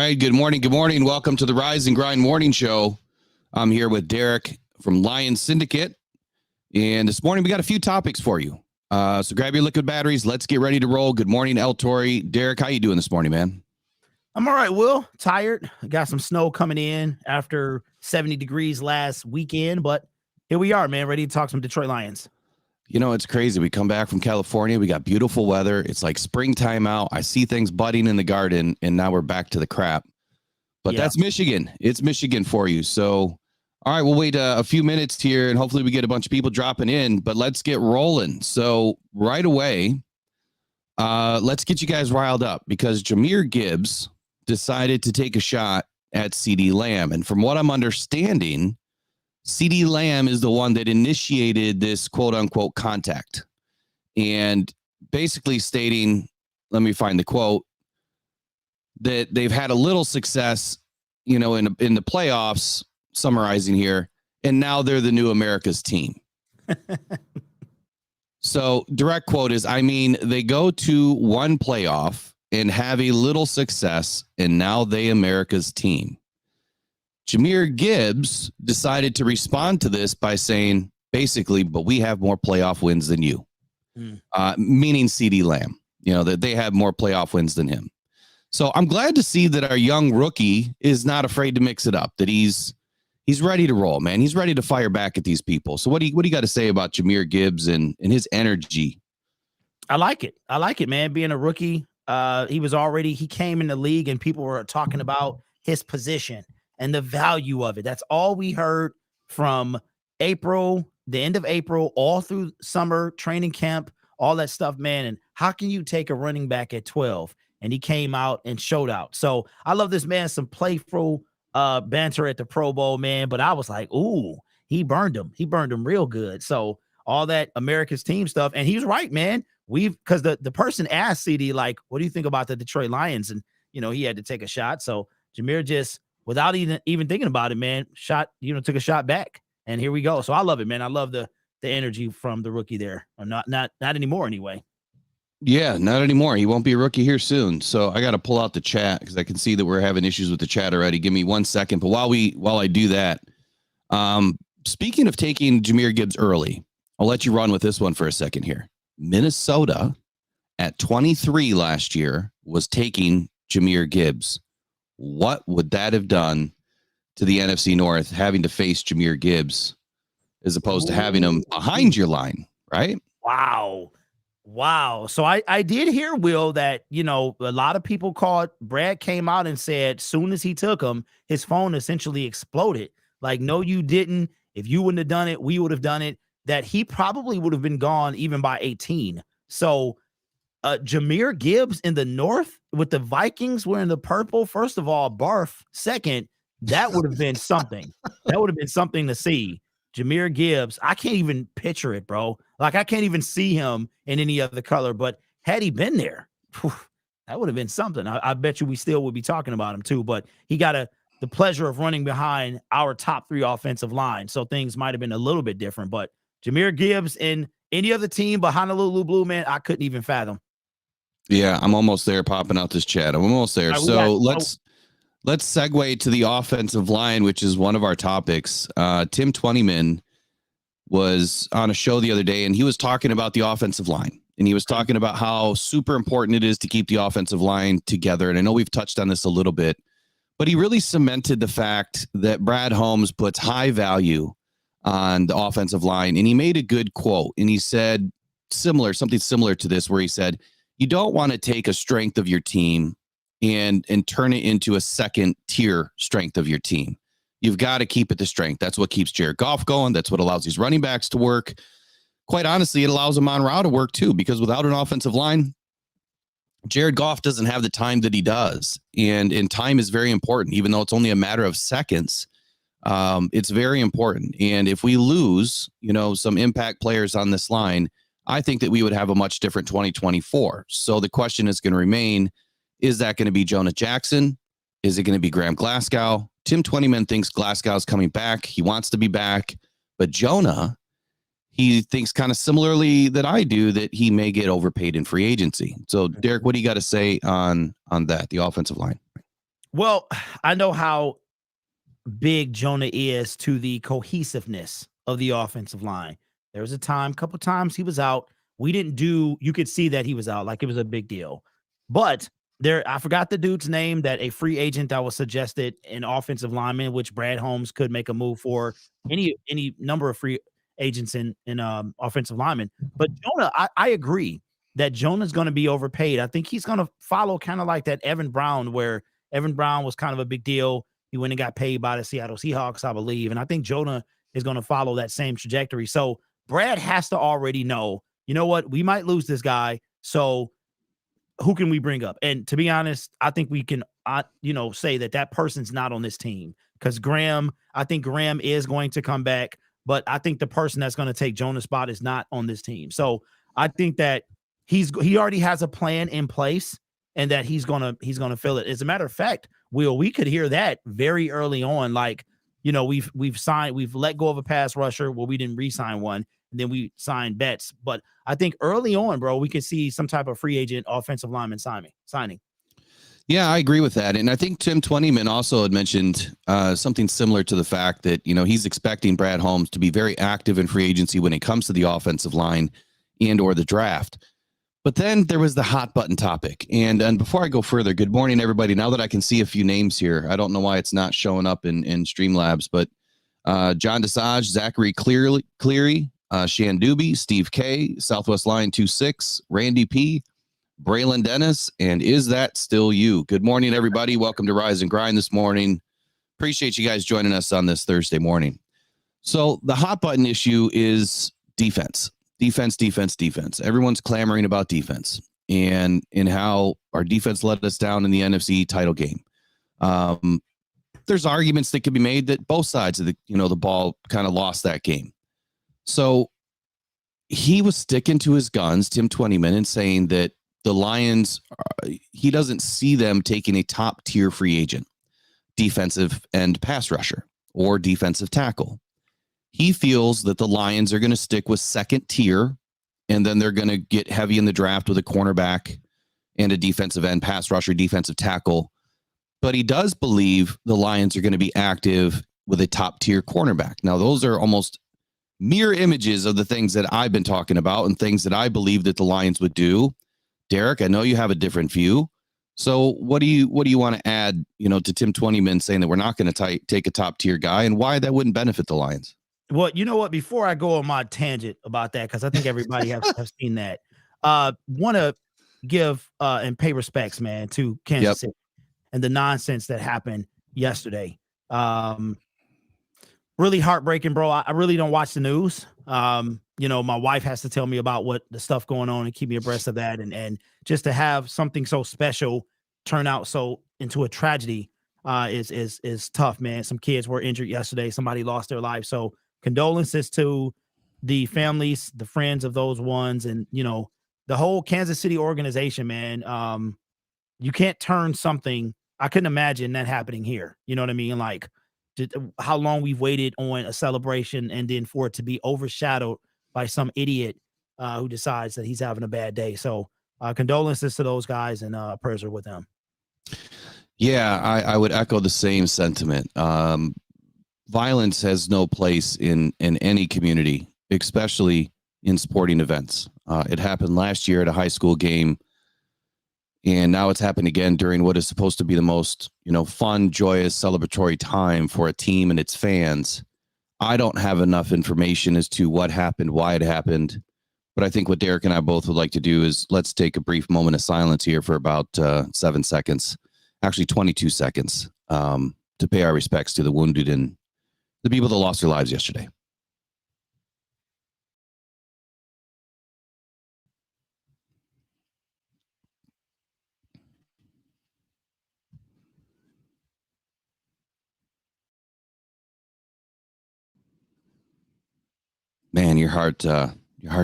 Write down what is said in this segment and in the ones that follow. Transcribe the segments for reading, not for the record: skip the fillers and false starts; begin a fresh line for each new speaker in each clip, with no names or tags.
right. Good morning. Good morning. Welcome to the Rise and Grind Morning Show. I'm here with Derek from Lions Syndicate. And this morning we got a few topics for you. So grab your liquid batteries. Let's get ready to roll. Good morning, El Torre. Derek, how you doing this morning, man?
I'm all right, Will. Tired. Got some snow coming in after 70 degrees last weekend, but here we are, man, ready to talk some Detroit Lions.
You know, it's crazy. We come back from California. We got beautiful weather. It's like springtime out. I see things budding in the garden, and now we're back to the crap. But That's Michigan. It's Michigan for you. So, all right, we'll wait a few minutes here, and hopefully we get a bunch of people dropping in. But let's get rolling. So right away, let's get you guys riled up because Jahmyr Gibbs decided to take a shot at CeeDee Lamb. And from what I'm understanding, CeeDee Lamb is the one that initiated this quote unquote contact and basically stating, let me find the quote, that they've had a little success, in the playoffs, summarizing here, and now they're the new America's team. So direct quote is, they go to one playoff and have a little success, and now they America's team. Jahmyr Gibbs decided to respond to this by saying, basically, but we have more playoff wins than you, meaning CeeDee Lamb, that they have more playoff wins than him. So I'm glad to see that our young rookie is not afraid to mix it up, that he's ready to roll, man. He's ready to fire back at these people. So what do you got to say about Jahmyr Gibbs and his energy?
I like it, man. Being a rookie, he came in the league and people were talking about his position and the value of it. That's all we heard from April, the end of April, all through summer training camp, all that stuff, man. And how can you take a running back at 12? And he came out and showed out. So I love this man, some playful banter at the Pro Bowl, man. But I was like, ooh, he burned him. He burned him real good. So all that America's team stuff. And he's right, man. Because the person asked CeeDee, like, what do you think about the Detroit Lions? And, he had to take a shot. So Jahmyr just, without even thinking about it, man, took a shot back. And here we go. So I love it, man. I love the energy from the rookie there. Or not anymore anyway.
Yeah, not anymore. He won't be a rookie here soon. So I got to pull out the chat because I can see that we're having issues with the chat already. Give me 1 second. But while I do that, speaking of taking Jahmyr Gibbs early, I'll let you run with this one for a second here. Minnesota at 23 last year was taking Jahmyr Gibbs. What would that have done to the NFC North, having to face Jahmyr Gibbs as opposed to having him behind your line, right?
Wow. So I did hear, Will, that, a lot of people Brad came out and said, soon as he took him, his phone essentially exploded. Like, no, you didn't. If you wouldn't have done it, we would have done it. That he probably would have been gone even by 18. So Jahmyr Gibbs in the North with the Vikings wearing the purple, first of all, barf. Second, that would have been something. That would have been something to see. Jahmyr Gibbs, I can't even picture it, bro. Like, I can't even see him in any other color. But had he been there, that would have been something. I bet you we still would be talking about him too. But he got the pleasure of running behind our top 3 offensive line. So things might have been a little bit different. But Jahmyr Gibbs and any other team but Honolulu Blue, man, I couldn't even fathom.
Yeah, I'm almost there, popping out this chat. I'm almost there. Right, so let's segue to the offensive line, which is one of our topics. Tim Twentyman was on a show the other day, and he was talking about the offensive line. And he was talking about how super important it is to keep the offensive line together. And I know we've touched on this a little bit, but he really cemented the fact that Brad Holmes puts high value on the offensive line. And he made a good quote. And he said something similar to this, where he said, you don't want to take a strength of your team and turn it into a second tier strength of your team. You've got to keep it the strength. That's what keeps Jared Goff going. That's what allows these running backs to work. Quite honestly, it allows Amon Ra to work too, because without an offensive line, Jared Goff doesn't have the time that he does. And time is very important, even though it's only a matter of seconds. It's very important. And if we lose, some impact players on this line, I think that we would have a much different 2024. So the question is going to remain, is that going to be Jonah Jackson? Is it going to be Graham Glasgow? Tim Twentyman thinks Glasgow's coming back. He wants to be back. But Jonah, he thinks kind of similarly that I do, that he may get overpaid in free agency. So, Derek, what do you got to say on that, the offensive line?
Well, I know how big Jonah is to the cohesiveness of the offensive line. There was a couple times he was out. You could see that he was out, like it was a big deal. But I forgot the dude's name, that a free agent that was suggested, an offensive lineman, which Brad Holmes could make a move for, any number of free agents in offensive linemen. But Jonah, I agree that Jonah's going to be overpaid. I think he's going to follow kind of like that Evan Brown, where Evan Brown was kind of a big deal. He went and got paid by the Seattle Seahawks, I believe. And I think Jonah is going to follow that same trajectory. So Brad has to already know, you know what, we might lose this guy. So who can we bring up? And to be honest, I think we can, say that person's not on this team, because I think Graham is going to come back, but I think the person that's going to take Jonah's spot is not on this team. So I think that he already has a plan in place, and that he's gonna fill it. As a matter of fact, we could hear that very early on. Like, we've let go of a pass rusher. Well, we didn't re-sign one, and then we signed Betts. But I think early on, bro, we could see some type of free agent offensive lineman signing.
Yeah, I agree with that. And I think Tim Twentyman also had mentioned something similar to the fact that, he's expecting Brad Holmes to be very active in free agency when it comes to the offensive line and or the draft. But then there was the hot button topic. And before I go further, good morning, everybody. Now that I can see a few names here, I don't know why it's not showing up in Streamlabs, but John Desage, Zachary Cleary, Shan Doobie, Steve K, Southwest Line 26, Randy P, Braylon Dennis, and Is That Still You? Good morning, everybody. Welcome to Rise and Grind this morning. Appreciate you guys joining us on this Thursday morning. So the hot button issue is defense. Defense. Everyone's clamoring about defense and how our defense let us down in the NFC title game. There's arguments that could be made that both sides of the ball kind of lost that game. So he was sticking to his guns, Tim Twentyman, and saying that the Lions, he doesn't see them taking a top tier free agent, defensive end pass rusher or defensive tackle. He feels that the Lions are going to stick with second tier, and then they're going to get heavy in the draft with a cornerback and a defensive end pass rusher, defensive tackle. But he does believe the Lions are going to be active with a top tier cornerback. Now, those are almost mirror images of the things that I've been talking about and things that I believe that the Lions would do. Derek, I know you have a different view. So what do you want to add, to Tim Twentyman saying that we're not going to take a top tier guy, and why that wouldn't benefit the Lions?
Well, you know what? Before I go on my tangent about that, because I think everybody have seen that, want to give and pay respects, man, to Kansas City and the nonsense that happened yesterday. Really heartbreaking, bro. I really don't watch the news. My wife has to tell me about what the stuff going on and keep me abreast of that. And just to have something so special turn out so into a tragedy is tough, man. Some kids were injured yesterday. Somebody lost their life. So condolences to the families, the friends of those ones, and the whole Kansas City organization, man. You can't turn something. I couldn't imagine that happening here. You know what I mean? Like, how long we've waited on a celebration, and then for it to be overshadowed by some idiot who decides that he's having a bad day. So condolences to those guys, and prayers are with them.
Yeah, I would echo the same sentiment. Violence has no place in any community, especially in sporting events. It happened last year at a high school game, and now it's happened again during what is supposed to be the most, fun, joyous, celebratory time for a team and its fans. I don't have enough information as to what happened, why it happened, but I think what Derek and I both would like to do is let's take a brief moment of silence here for about 7 seconds, actually 22 seconds, to pay our respects to the wounded and the people that lost their lives yesterday. Man, your heart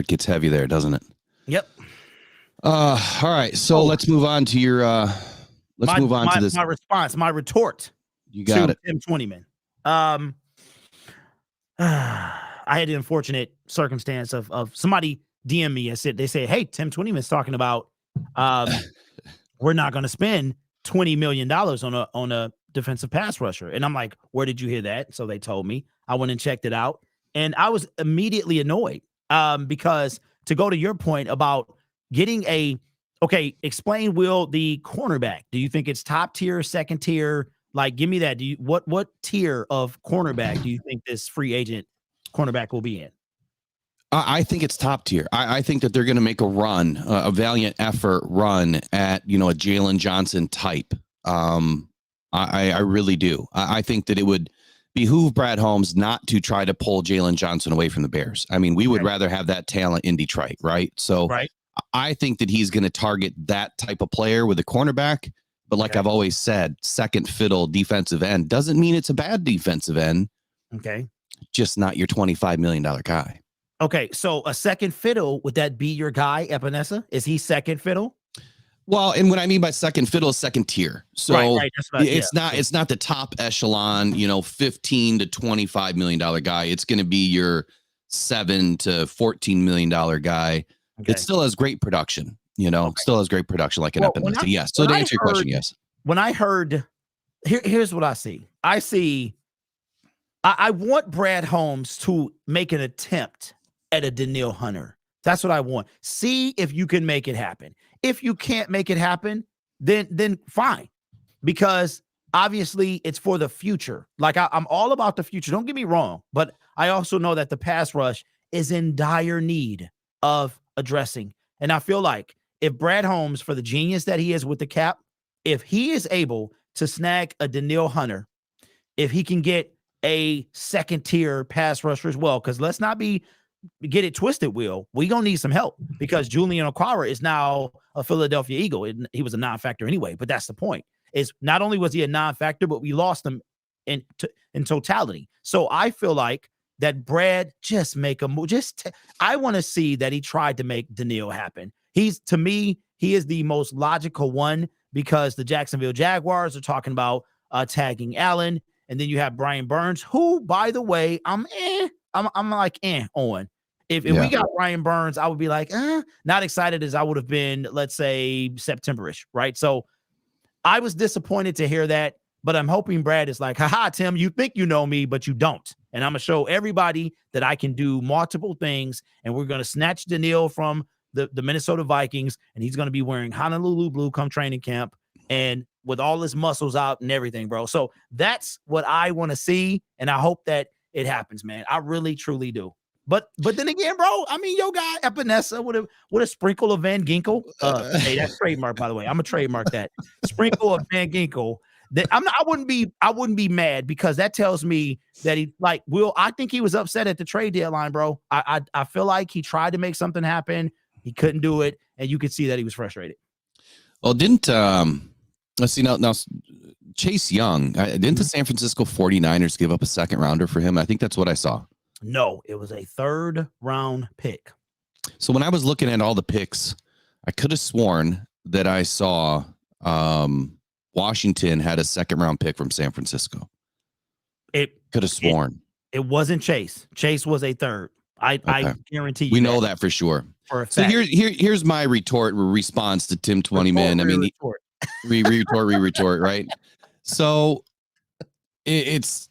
gets heavy there, doesn't it?
Yep.
All right. So let's move on to your to this.
My response, my retort.
You got it.
Tim Twentyman. I had the unfortunate circumstance of somebody DM me and they say, hey, Tim Twentyman's talking about we're not going to spend $20 million on a defensive pass rusher. And I'm like, where did you hear that? So they told me. I went and checked it out. And I was immediately annoyed because to go to your point about getting explain, Will, the cornerback. Do you think it's top tier, second tier? Like, give me that. What tier of cornerback do you think this free agent cornerback will be in?
I think it's top tier. I think that they're going to make a run, a valiant effort run at, a Jalen Johnson type. I really do. I think that it would behoove Brad Holmes not to try to pull Jalen Johnson away from the Bears. I mean, we would rather have that talent in Detroit, right? So I think that he's going to target that type of player with a cornerback. But like I've always said, second fiddle defensive end doesn't mean it's a bad defensive end.
Okay.
Just not your $25 million guy.
Okay, so a second fiddle, would that be your guy, Epinesa? Is he second fiddle?
Well, and what I mean by second fiddle is second tier. So it's not the top echelon, $15 to $25 million guy. It's going to be your $7 to $14 million guy. Okay. It still has great production, still has great production like an Epinesa. Yes. So to answer your question, yes.
When I heard, here's what I see. I want Brad Holmes to make an attempt at a Danielle Hunter. That's what I want. See if you can make it happen. If you can't make it happen, then fine. Because obviously it's for the future. Like I'm all about the future. Don't get me wrong. But I also know that the pass rush is in dire need of addressing. And I feel like if Brad Holmes, for the genius that he is with the cap, if he is able to snag a Danielle Hunter, if he can get a second tier pass rusher as well, because let's not get it twisted, Will. We gonna need some help because Julian Okwara is now a Philadelphia Eagle. He was a non-factor anyway, but that's the point. Is not only was he a non-factor, but we lost him in totality. So I feel like that Brad just make a move. I want to see that he tried to make Danielle happen. To me, he is the most logical one because the Jacksonville Jaguars are talking about tagging Allen, and then you have Brian Burns, who, by the way, I'm like on. If we got Brian Burns, I would be like, not excited as I would have been, let's say, September-ish, right? So I was disappointed to hear that, but I'm hoping Brad is like, haha, Tim, you think you know me, but you don't. And I'm going to show everybody that I can do multiple things, and we're going to snatch Danielle from the Minnesota Vikings, and he's going to be wearing Honolulu blue come training camp and with all his muscles out and everything, bro. So that's what I want to see, and I hope that it happens, man. I really, truly do. But then again, bro, I mean, your guy Epinesa with a sprinkle of Van Ginkel. Hey, that's trademark, by the way. I'm gonna trademark that. Sprinkle of Van Ginkel. That I wouldn't be mad because that tells me that I think he was upset at the trade deadline, bro. I feel like he tried to make something happen. He couldn't do it, and you could see that he was frustrated.
Well, didn't let's see now Chase Young, didn't the San Francisco 49ers give up a second rounder for him? I think that's what I saw.
No, it was a third round pick.
So when I was looking at all the picks, I could have sworn that I saw Washington had a second round pick from San Francisco.
It
could have sworn.
It wasn't Chase. Chase was a third. I guarantee you.
We know that for sure.
For a fact.
So here's my response to Tim 20 Min. I mean, retort, right? So it's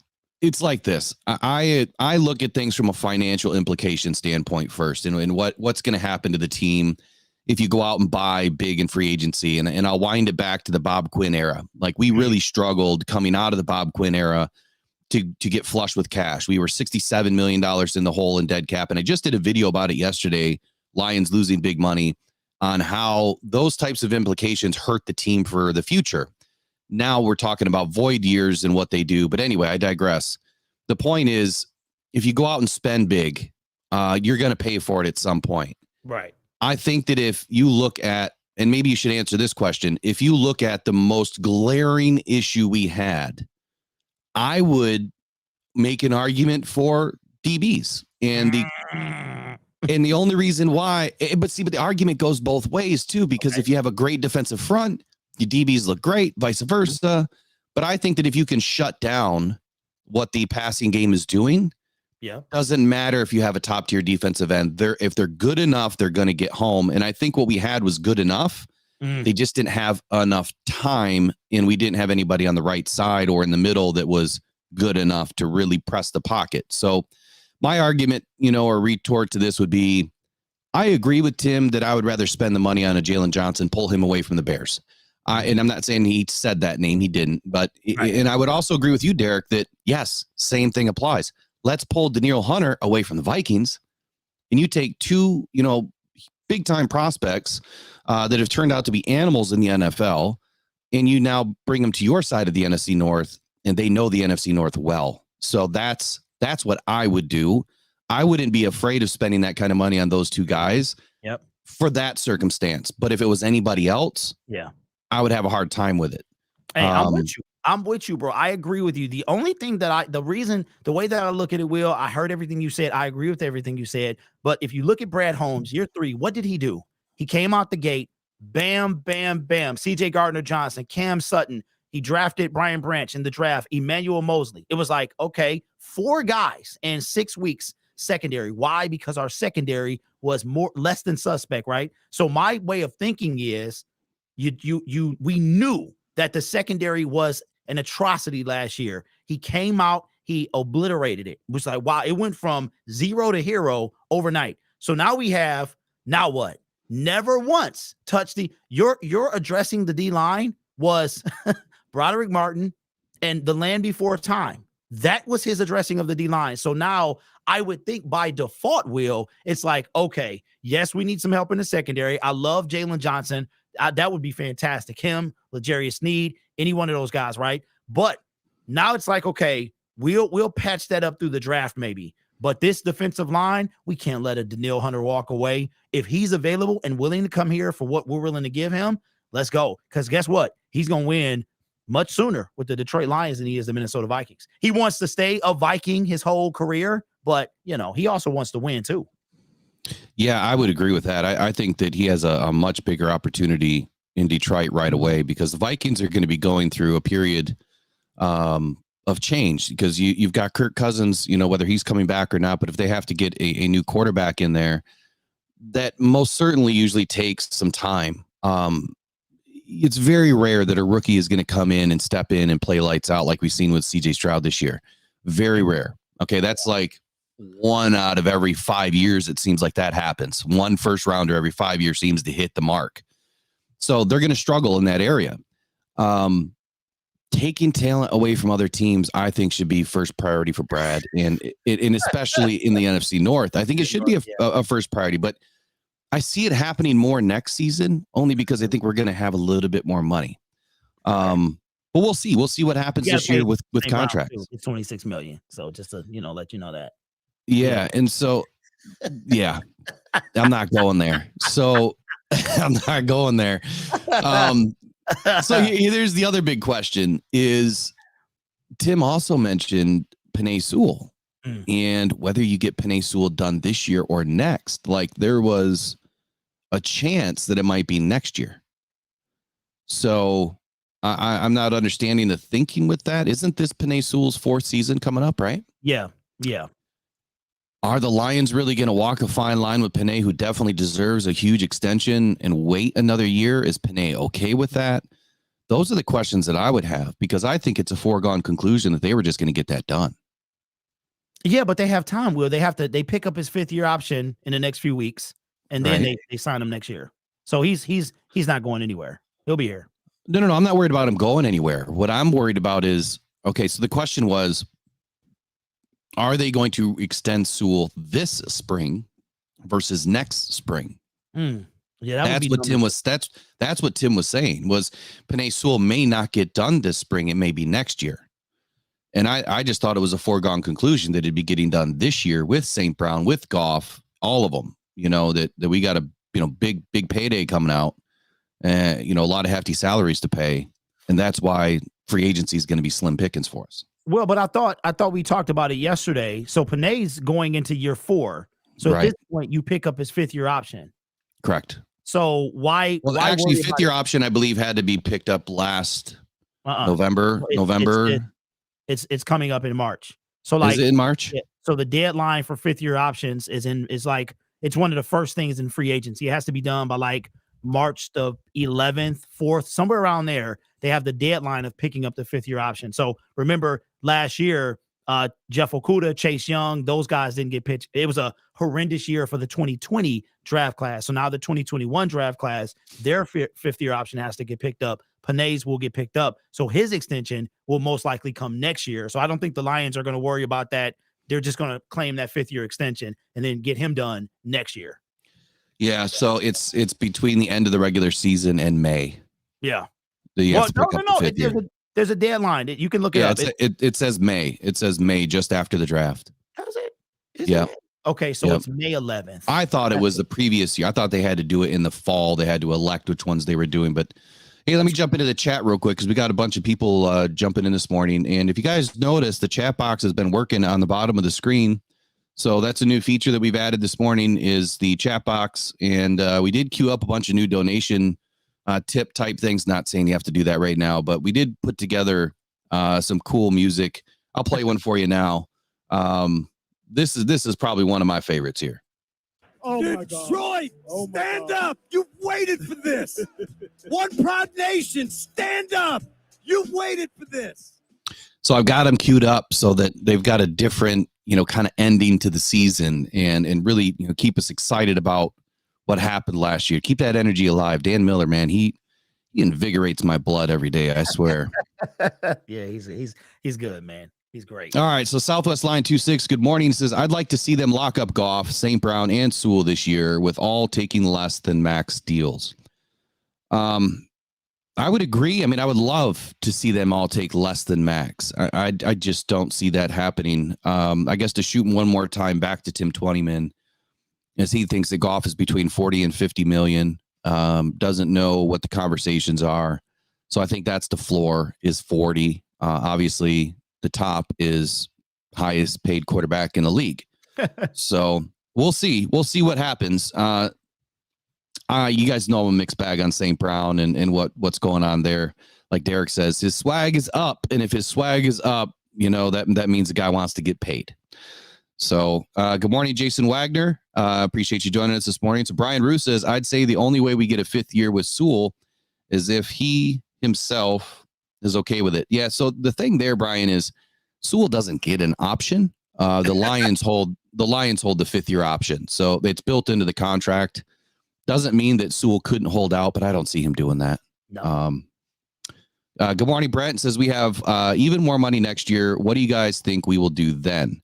like this. I look at things from a financial implication standpoint first, and what's going to happen to the team if you go out and buy big in free agency. And I'll wind it back to the Bob Quinn era. Like we really struggled coming out of the Bob Quinn era to get flush with cash. We were $67 million in the hole in dead cap. And I just did a video about it yesterday, Lions losing big money, on how those types of implications hurt the team for the future. Now we're talking about void years and what they do. But anyway, I digress. The point is, if you go out and spend big, you're going to pay for it at some point.
Right.
I think that if you look at, and maybe you should answer this question, if you look at the most glaring issue we had, I would make an argument for DBs. And the only reason why, but the argument goes both ways too, because if you have a great defensive front, your DBs look great, vice versa. But I think that if you can shut down what the passing game is doing, doesn't matter if you have a top tier defensive end. If they're good enough, they're going to get home. And I think what we had was good enough. They just didn't have enough time, and we didn't have anybody on the right side or in the middle that was good enough to really press the pocket. So my argument, or retort to this would be, I agree with Tim that I would rather spend the money on a Jalen Johnson, pull him away from the Bears. And I'm not saying he said that name. He didn't. But and I would also agree with you, Derek, that, yes, same thing applies. Let's pull Danielle Hunter away from the Vikings, and you take two, big-time prospects that have turned out to be animals in the NFL, and you now bring them to your side of the NFC North, and they know the NFC North well. So that's what I would do. I wouldn't be afraid of spending that kind of money on those two guys for that circumstance. But if it was anybody else, I would have a hard time with it.
Hey, I'm with you, bro. I agree with you. The only thing that the way that I look at it, Will, I heard everything you said. I agree with everything you said. But if you look at Brad Holmes, year 3, what did he do? He came out the gate, bam, bam, bam. CJ Gardner-Johnson, Cam Sutton. He drafted Brian Branch in the draft, Emmanuel Mosley. It was like, okay, 4 guys in 6 weeks secondary. Why? Because our secondary was less than suspect, right? So my way of thinking is we knew that the secondary was an atrocity last year. He came out, he obliterated it. It was like, wow, it went from 0 to hero overnight. So now what? Never once touched you're addressing the D line was Broderick Martin and the Land Before Time. That was his addressing of the D line. So now I would think by default, Will, it's like, okay, yes, we need some help in the secondary. I love Jalen Johnson. That would be fantastic. Him, L'Jarius Sneed, any one of those guys, right? But now it's like, okay, we'll patch that up through the draft maybe. But this defensive line, we can't let a Danielle Hunter walk away. If he's available and willing to come here for what we're willing to give him, let's go. Because guess what? He's going to win much sooner with the Detroit Lions than he is the Minnesota Vikings. He wants to stay a Viking his whole career, but, he also wants to win too.
Yeah, I would agree with that. I think that he has a much bigger opportunity in Detroit right away, because the Vikings are going to be going through a period of change, because you've got Kirk Cousins, whether he's coming back or not, but if they have to get a new quarterback in there, that most certainly usually takes some time. It's very rare that a rookie is going to come in and step in and play lights out like we've seen with CJ Stroud this year. Very rare. Okay, that's like 1 out of every 5 years. It seems like that happens. 1 first rounder every 5 years seems to hit the mark. So they're going to struggle in that area. Taking talent away from other teams, I think, should be first priority for Brad, and especially in the NFC North. I think it should be a first priority, but I see it happening more next season, only because I think we're going to have a little bit more money. But we'll see. We'll see what happens this year with contracts.
It's $26 million. So just to let you know that.
Yeah, and so I'm not going there. So I'm not going there. So here's the other big question: is Tim also mentioned Penei Sewell, and whether you get Penei Sewell done this year or next. Like, there was a chance that it might be next year. So I'm not understanding the thinking with that. Isn't this Penei Sewell's 4th season coming up, right?
Yeah.
Are the Lions really going to walk a fine line with Penei, who definitely deserves a huge extension, and wait another year? Is Penei okay with that? Those are the questions that I would have, because I think it's a foregone conclusion that they were just going to get that done.
Yeah, but they have time, Will. They pick up his 5th-year option in the next few weeks, and then they sign him next year. So he's not going anywhere. He'll be here.
No. I'm not worried about him going anywhere. What I'm worried about is, okay, so the question was, are they going to extend Sewell this spring versus next spring?
Yeah,
that's what Tim was. That's what Tim was saying. Was Penei Sewell may not get done this spring; it may be next year. And I just thought it was a foregone conclusion that it'd be getting done this year with St. Brown, with Goff, all of them. That we got a big payday coming out, and a lot of hefty salaries to pay, and that's why free agency is going to be slim pickings for us.
Well, but I thought we talked about it yesterday. So Penei's going into year 4. So at this point, you pick up his 5th-year option.
Correct.
So why?
Well, actually, 5th-year option, I believe, had to be picked up last November.
It's coming up in March. So like,
is it in March?
Yeah, so the deadline for 5th-year options is like, it's one of the first things in free agency. It has to be done by like March the 11th, 4th, somewhere around there, they have the deadline of picking up the 5th-year option. So remember last year, Jeff Okudah, Chase Young, those guys didn't get pitched. It was a horrendous year for the 2020 draft class. So now the 2021 draft class, their 5th-year option has to get picked up. Panay's will get picked up. So his extension will most likely come next year. So I don't think the Lions are going to worry about that. They're just going to claim that 5th-year extension and then get him done next year.
Yeah. So it's between the end of the regular season and May.
Yeah.
No.
There's a deadline. You can look it up.
It says May. It says May just after the draft.
How's it?
Yeah.
Okay, so it's May 11th.
I thought it was the previous year. I thought they had to do it in the fall. They had to elect which ones they were doing. But hey, let me jump into the chat real quick because we got a bunch of people jumping in this morning. And if you guys notice, the chat box has been working on the bottom of the screen. So that's a new feature that we've added this morning is the chat box. And we did queue up a bunch of new donation tip type things. Not saying you have to do that right now, but we did put together some cool music. I'll play one for you now. This is probably one of my favorites here.
Oh my God. Detroit, stand up. You've waited for this. One proud nation, stand up. You've waited for this.
So I've got them queued up so that they've got a different, kind of ending to the season and really, keep us excited about what happened last year. Keep that energy alive. Dan Miller, man, he invigorates my blood every day, I swear.
Yeah, he's good, man. He's great.
All right, so Southwest Line 26, good morning. Says, I'd like to see them lock up Goff, St. Brown, and Sewell this year with all taking less than max deals. I would agree. I mean, I would love to see them all take less than max. I just don't see that happening. I guess to shoot one more time back to Tim Twentyman, as he thinks that Goff is between 40 and 50 million, doesn't know what the conversations are. So I think that's the floor is 40. Obviously, the top is highest paid quarterback in the league. So we'll see. We'll see what happens. You guys know I'm a mixed bag on St. Brown and what's going on there. Like Derek says, his swag is up. And if his swag is up, that means the guy wants to get paid. So good morning, Jason Wagner. Appreciate you joining us this morning. So Brian Roos says, I'd say the only way we get a 5th year with Sewell is if he himself is okay with it. Yeah. So the thing there, Brian, is Sewell doesn't get an option. The Lions hold the 5th year option. So it's built into the contract. Doesn't mean that Sewell couldn't hold out, but I don't see him doing that.
No.
Good morning, Brent says we have even more money next year. What do you guys think we will do then?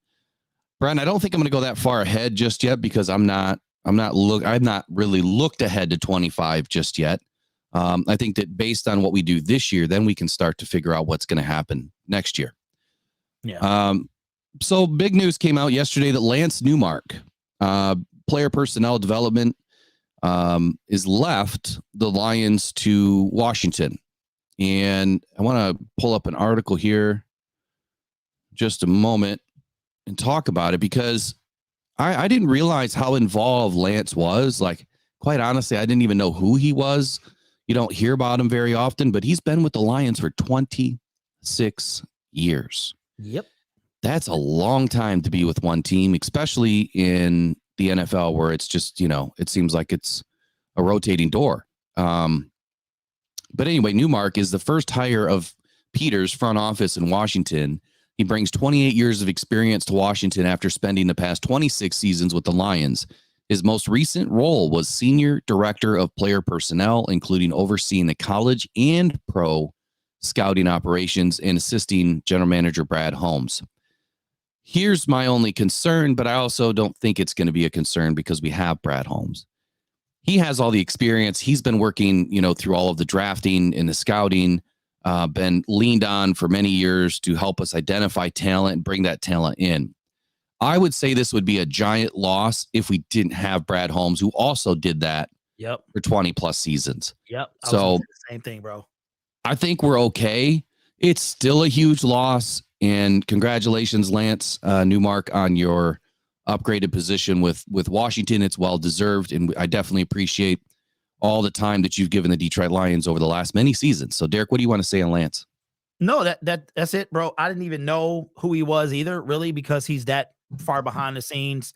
Brent, I don't think I'm going to go that far ahead just yet because I've not really looked ahead to 25 just yet. I think that based on what we do this year, then we can start to figure out what's going to happen next year.
Yeah.
So big news came out yesterday that Lance Newmark, player personnel development, is left the Lions to Washington. And I want to pull up an article here just a moment and talk about it because I didn't realize how involved Lance was. Like, quite honestly, I didn't even know who he was. You don't hear about him very often, but he's been with the Lions for 26 years.
Yep.
That's a long time to be with one team, especially in the NFL where it's just, it seems like it's a rotating door. But anyway, Newmark is the first hire of Peter's front office in Washington. He brings 28 years of experience to Washington after spending the past 26 seasons with the Lions. His most recent role was Senior Director of Player Personnel, including overseeing the college and pro scouting operations and assisting General Manager Brad Holmes. Here's my only concern, but I also don't think it's going to be a concern because we have Brad Holmes. He has all the experience. He's been working, through all of the drafting and the scouting, been leaned on for many years to help us identify talent and bring that talent in. I would say this would be a giant loss if we didn't have Brad Holmes, who also did that for 20 plus seasons.
Yep.
So
the same thing, bro.
I think we're okay. It's still a huge loss. And congratulations, Lance Newmark, on your upgraded position with Washington. It's well deserved. And I definitely appreciate all the time that you've given the Detroit Lions over the last many seasons. So Derek, what do you want to say on Lance?
No, that's it, bro. I didn't even know who he was either, really, because he's that far behind the scenes.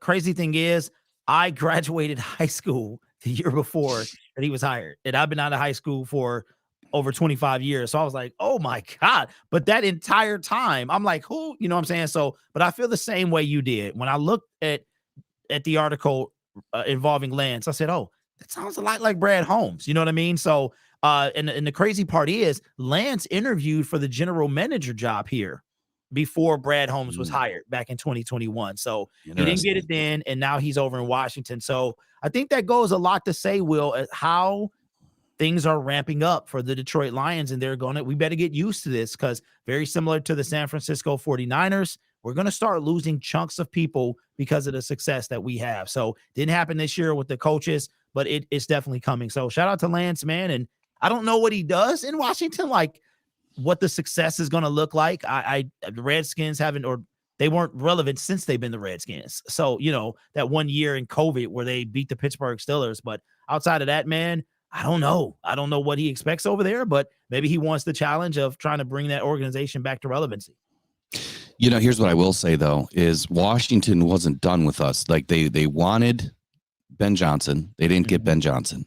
Crazy thing is, I graduated high school the year before that he was hired. And I've been out of high school for over 25 years. So I was like, oh my God. But that entire time, I'm like, who? You know what I'm saying? So, but I feel the same way you did. When I looked at the article involving Lance, I said, oh, that sounds a lot like Brad Holmes. You know what I mean? So, and the crazy part is Lance interviewed for the general manager job here before Brad Holmes was hired back in 2021. So he didn't get it then, and now he's over in Washington. So I think that goes a lot to say, Will, at how things are ramping up for the Detroit Lions, and we better get used to this, because very similar to the San Francisco 49ers, we're going to start losing chunks of people because of the success that we have. So didn't happen this year with the coaches, but it's definitely coming. So shout out to Lance, man. And I don't know what he does in Washington, like what the success is going to look like. The Redskins they weren't relevant since they've been the Redskins. So, that 1 year in COVID where they beat the Pittsburgh Steelers. But outside of that, man, I don't know. I don't know what he expects over there, but maybe he wants the challenge of trying to bring that organization back to relevancy.
Here's what I will say, though, is Washington wasn't done with us. Like they wanted Ben Johnson. They didn't get Ben Johnson.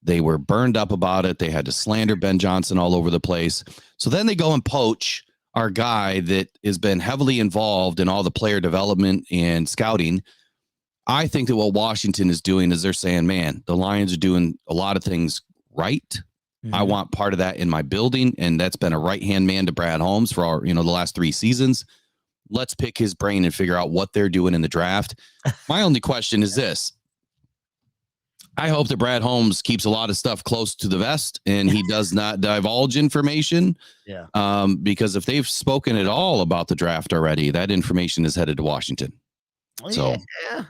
They were burned up about it. They had to slander Ben Johnson all over the place. So then they go and poach our guy that has been heavily involved in all the player development and scouting. I think that what Washington is doing is they're saying, man, the Lions are doing a lot of things right. I want part of that in my building. And that's been a right-hand man to Brad Holmes for the last 3 seasons. Let's pick his brain and figure out what they're doing in the draft. My only question is this. I hope that Brad Holmes keeps a lot of stuff close to the vest and he does not divulge information.
Yeah.
Because if they've spoken at all about the draft already, that information is headed to Washington. So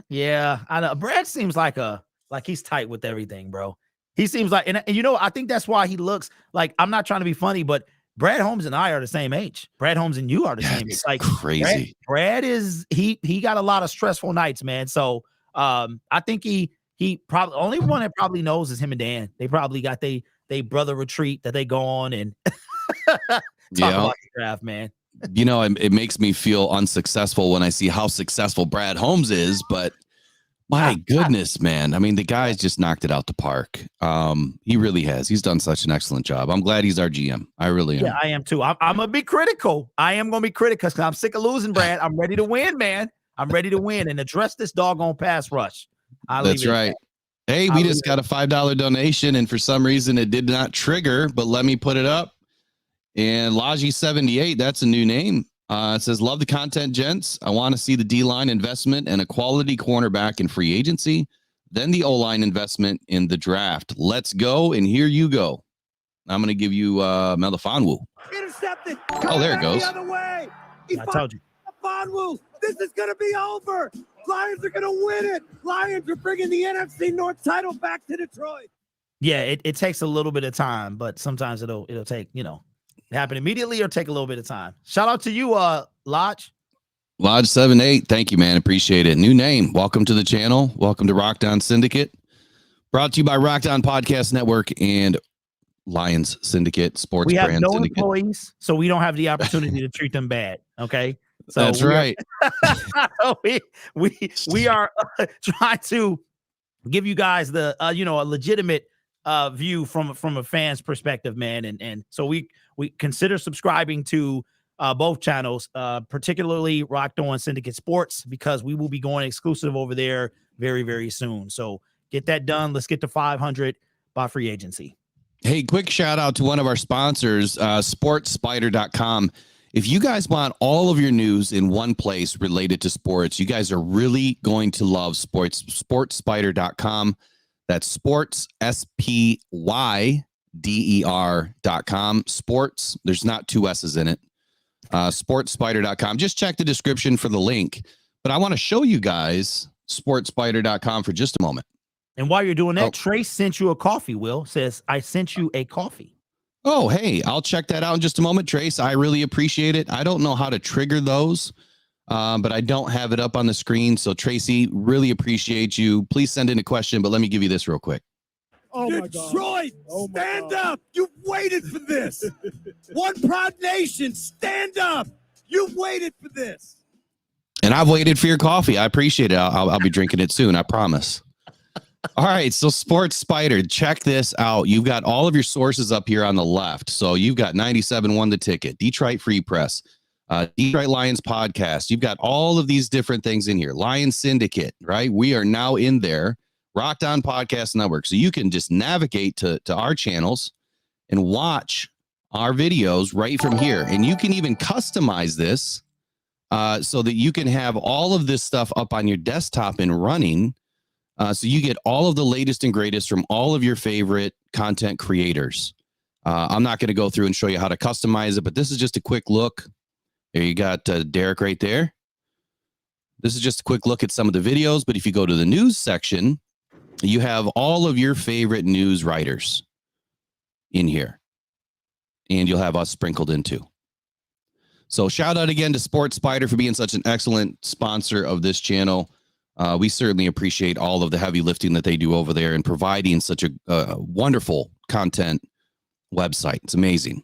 yeah, I know. Brad seems like he's tight with everything, bro. He seems like, and I think that's why he looks like, I'm not trying to be funny, but Brad Holmes and I are the same age. Brad Holmes and you are the same age. Like
crazy.
Brad is he got a lot of stressful nights, man. So I think he probably only one that probably knows is him and Dan. They probably got they brother retreat that they go on and talk about the draft, man.
It makes me feel unsuccessful when I see how successful Brad Holmes is, but my goodness, man. I mean, the guy's just knocked it out the park. He really has. He's done such an excellent job. I'm glad he's our GM. I really am.
Yeah, I am too. I'm going to be critical. I am going to be critical because I'm sick of losing, Brad. I'm ready to win, man. I'm ready to win and address this doggone pass rush.
That's right. Hey, we just got a $5 donation, and for some reason it did not trigger, but let me put it up. And Laji78, that's a new name. It says, love the content, gents. I want to see the D-line investment and a quality cornerback in free agency, then the O-line investment in the draft. Let's go, and here you go. I'm going to give you Melifonwu.
Intercepted.
Oh, there it goes.
The other way.
I told you.
Melifonwu. This is going to be over. Lions are going to win it. Lions are bringing the NFC North title back to Detroit.
Yeah, it takes a little bit of time, but sometimes it'll take, happen immediately or take a little bit of time. Shout out to you, Lodge.
Lodge78. Thank you, man. Appreciate it. New name. Welcome to the channel. Welcome to Rock Down Syndicate. Brought to you by Rock Down Podcast Network and Lions Syndicate Sports
We have
Brand
no
Syndicate.
Employees, so we don't have the opportunity to treat them bad. Okay. So
that's right.
we are trying to give you guys the a legitimate view from a fan's perspective, man, and so we consider subscribing to both channels, particularly Rock On Syndicate Sports, because we will be going exclusive over there very, very soon. So get that done. Let's get to 500 by free agency.
Hey, quick shout out to one of our sponsors, sportspider.com. If you guys want all of your news in one place related to sports, you guys are really going to love sportspider.com. That's sports, SPYDER.com. Sports, there's not 2 S's in it. Sportspider.com. Just check the description for the link. But I want to show you guys sportspider.com for just a moment.
And while you're doing that, Trace sent you a coffee, Will. Says, I sent you a coffee.
Oh, hey, I'll check that out in just a moment, Trace. I really appreciate it. I don't know how to trigger those, but I don't have it up on the screen. So, Tracy, really appreciate you. Please send in a question, but let me give you this real quick.
Oh, my God. Detroit, stand up. You've waited for this. One proud nation, stand up. You've waited for this.
And I've waited for your coffee. I appreciate it. I'll be drinking it soon. I promise. All right, so Sports Spider, check this out. You've got all of your sources up here on the left. So you've got 97 Won the Ticket, Detroit Free Press, Detroit Lions podcast. You've got all of these different things in here. Lions Syndicate, right? We are now in there. Rocked On Podcast Network. So you can just navigate to our channels and watch our videos right from here. And you can even customize this so that you can have all of this stuff up on your desktop and running. So you get all of the latest and greatest from all of your favorite content creators. I'm not going to go through and show you how to customize it, but this is just a quick look. There you got Derek right there. This is just a quick look at some of the videos, but if you go to the news section, you have all of your favorite news writers in here, and you'll have us sprinkled in too. So shout out again to Sports Spider for being such an excellent sponsor of this channel. We certainly appreciate all of the heavy lifting that they do over there and providing such a wonderful content website. It's amazing.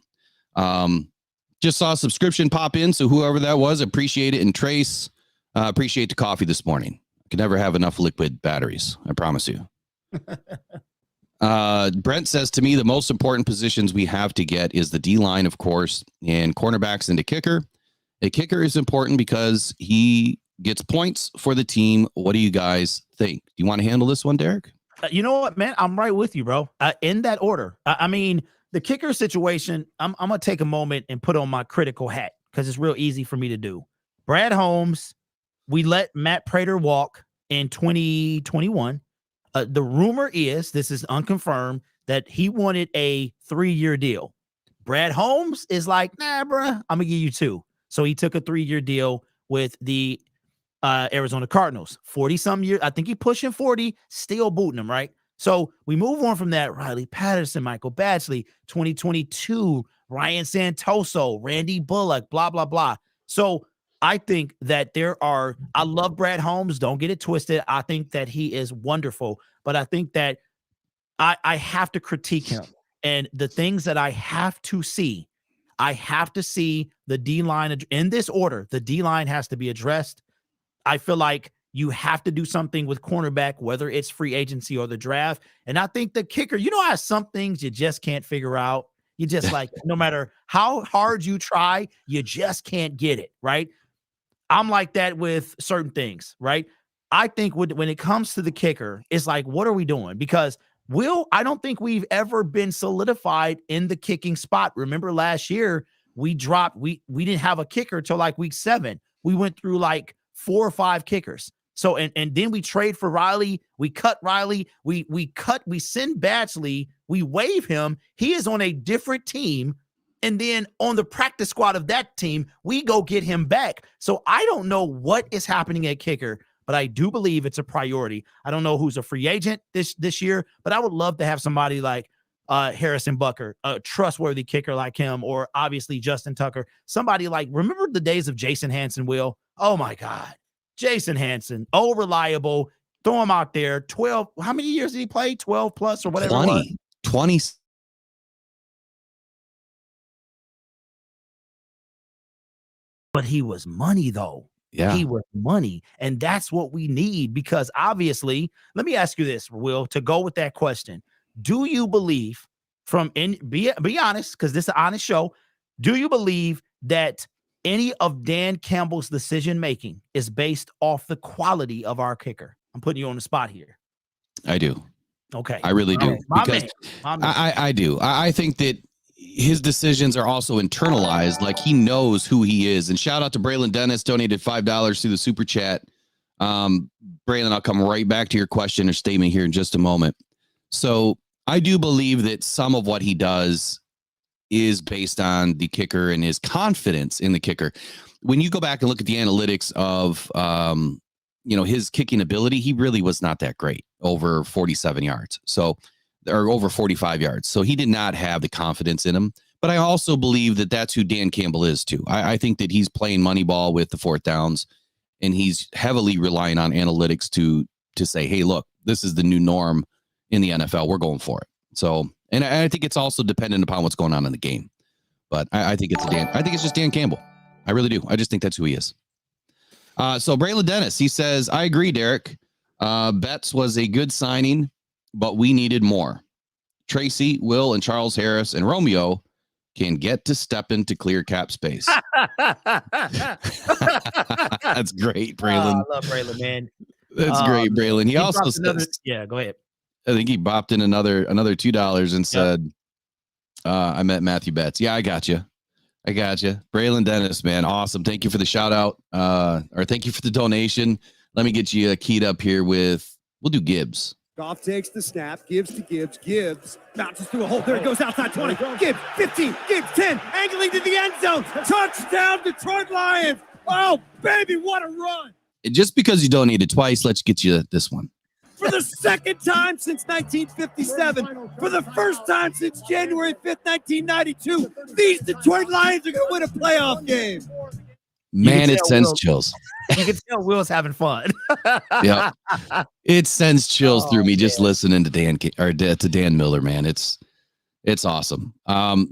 Just saw a subscription pop in, so whoever that was, appreciate it. And Trace, appreciate the coffee this morning. I could never have enough liquid batteries, I promise you. Brent says to me, the most important positions we have to get is the D-line, of course, and cornerbacks and the kicker. A kicker is important because he gets points for the team. What do you guys think? Do you want to handle this one, Derek?
You know what, man? I'm right with you, bro. In that order. I mean, the kicker situation, I'm going to take a moment and put on my critical hat because it's real easy for me to do. Brad Holmes, we let Matt Prater walk in 2021. The rumor is, this is unconfirmed, that he wanted a 3-year deal. Brad Holmes is like, nah, bro, I'm going to give you 2. So he took a 3-year deal with the Arizona Cardinals. 40-some years. I think he pushing 40, still booting him, right? So we move on from that. Riley Patterson, Michael Badgley, 2022, Ryan Santoso, Randy Bullock, blah, blah, blah. So I think that I love Brad Holmes. Don't get it twisted. I think that he is wonderful, but I think that I have to critique him. And the things that I have to see the D-line in this order. The D-line has to be addressed. I feel like you have to do something with cornerback, whether it's free agency or the draft. And I think the kicker, you know how some things you just can't figure out? You just like, no matter how hard you try, you just can't get it, right? I'm like that with certain things, right? I think when it comes to the kicker, it's like, what are we doing? Because I don't think we've ever been solidified in the kicking spot. Remember last year, we didn't have a kicker till like week 7. We went through like 4 or 5 kickers. So, and then we trade for Riley. We cut Riley. We send Badgley. We waive him. He is on a different team. And then on the practice squad of that team, we go get him back. So I don't know what is happening at kicker, but I do believe it's a priority. I don't know who's a free agent this year, but I would love to have somebody like Harrison Butker, a trustworthy kicker like him, or obviously Justin Tucker. Somebody like, remember the days of Jason Hanson, Will? Oh my God. Jason Hanson, reliable. Throw him out there. 12. How many years did he play? 12 plus or whatever.
20.
But he was money, though.
Yeah.
He was money. And that's what we need, because obviously, let me ask you this, Will, to go with that question. Do you believe, be honest, because this is an honest show, do you believe that any of Dan Campbell's decision-making is based off the quality of our kicker? I'm putting you on the spot here.
I do.
Okay.
I really do.
My
because
man.
I do. I think that his decisions are also internalized. Like, he knows who he is. And shout out to Braylon Dennis, donated $5 through the super chat. Braylon, I'll come right back to your question or statement here in just a moment. So I do believe that some of what he does is based on the kicker and his confidence in the kicker. When you go back and look at the analytics of, his kicking ability, he really was not that great, over 47 yards. So, or over 45 yards. So he did not have the confidence in him. But I also believe that that's who Dan Campbell is too. I think that he's playing money ball with the 4th downs, and he's heavily relying on analytics to say, hey, look, this is the new norm in the NFL. We're going for it. So, and I think it's also dependent upon what's going on in the game. But I think it's just Dan Campbell. I really do. I just think that's who he is. So Braylon Dennis, he says, I agree, Derek. Betts was a good signing, but we needed more. Tracy, Will, and Charles Harris and Romeo can get to step into clear cap space. That's great, Braylon.
I love Braylon, man.
That's great, Braylon. He also says,
go ahead.
I think he bopped in another $2 and said, I met Matthew Betts. Yeah, I got you. Braylon Dennis, man. Awesome. Thank you for the shout out. Or thank you for the donation. Let me get you keyed up here we'll do Gibbs.
Goff takes the snap, gives to Gibbs. Gibbs bounces through a hole. There it goes outside 20. Gibbs, 15. Gibbs, 10. Angling to the end zone. Touchdown, Detroit Lions. Oh, baby, what a run.
Just because you donated twice, let's get you this one.
For the second time since 1957, for the first time since January 5th, 1992, these Detroit Lions are going to win a playoff game.
Man, it sends chills.
You can tell Will's having fun.
Yeah, it sends chills through me just listening to Dan Miller, man. It's awesome.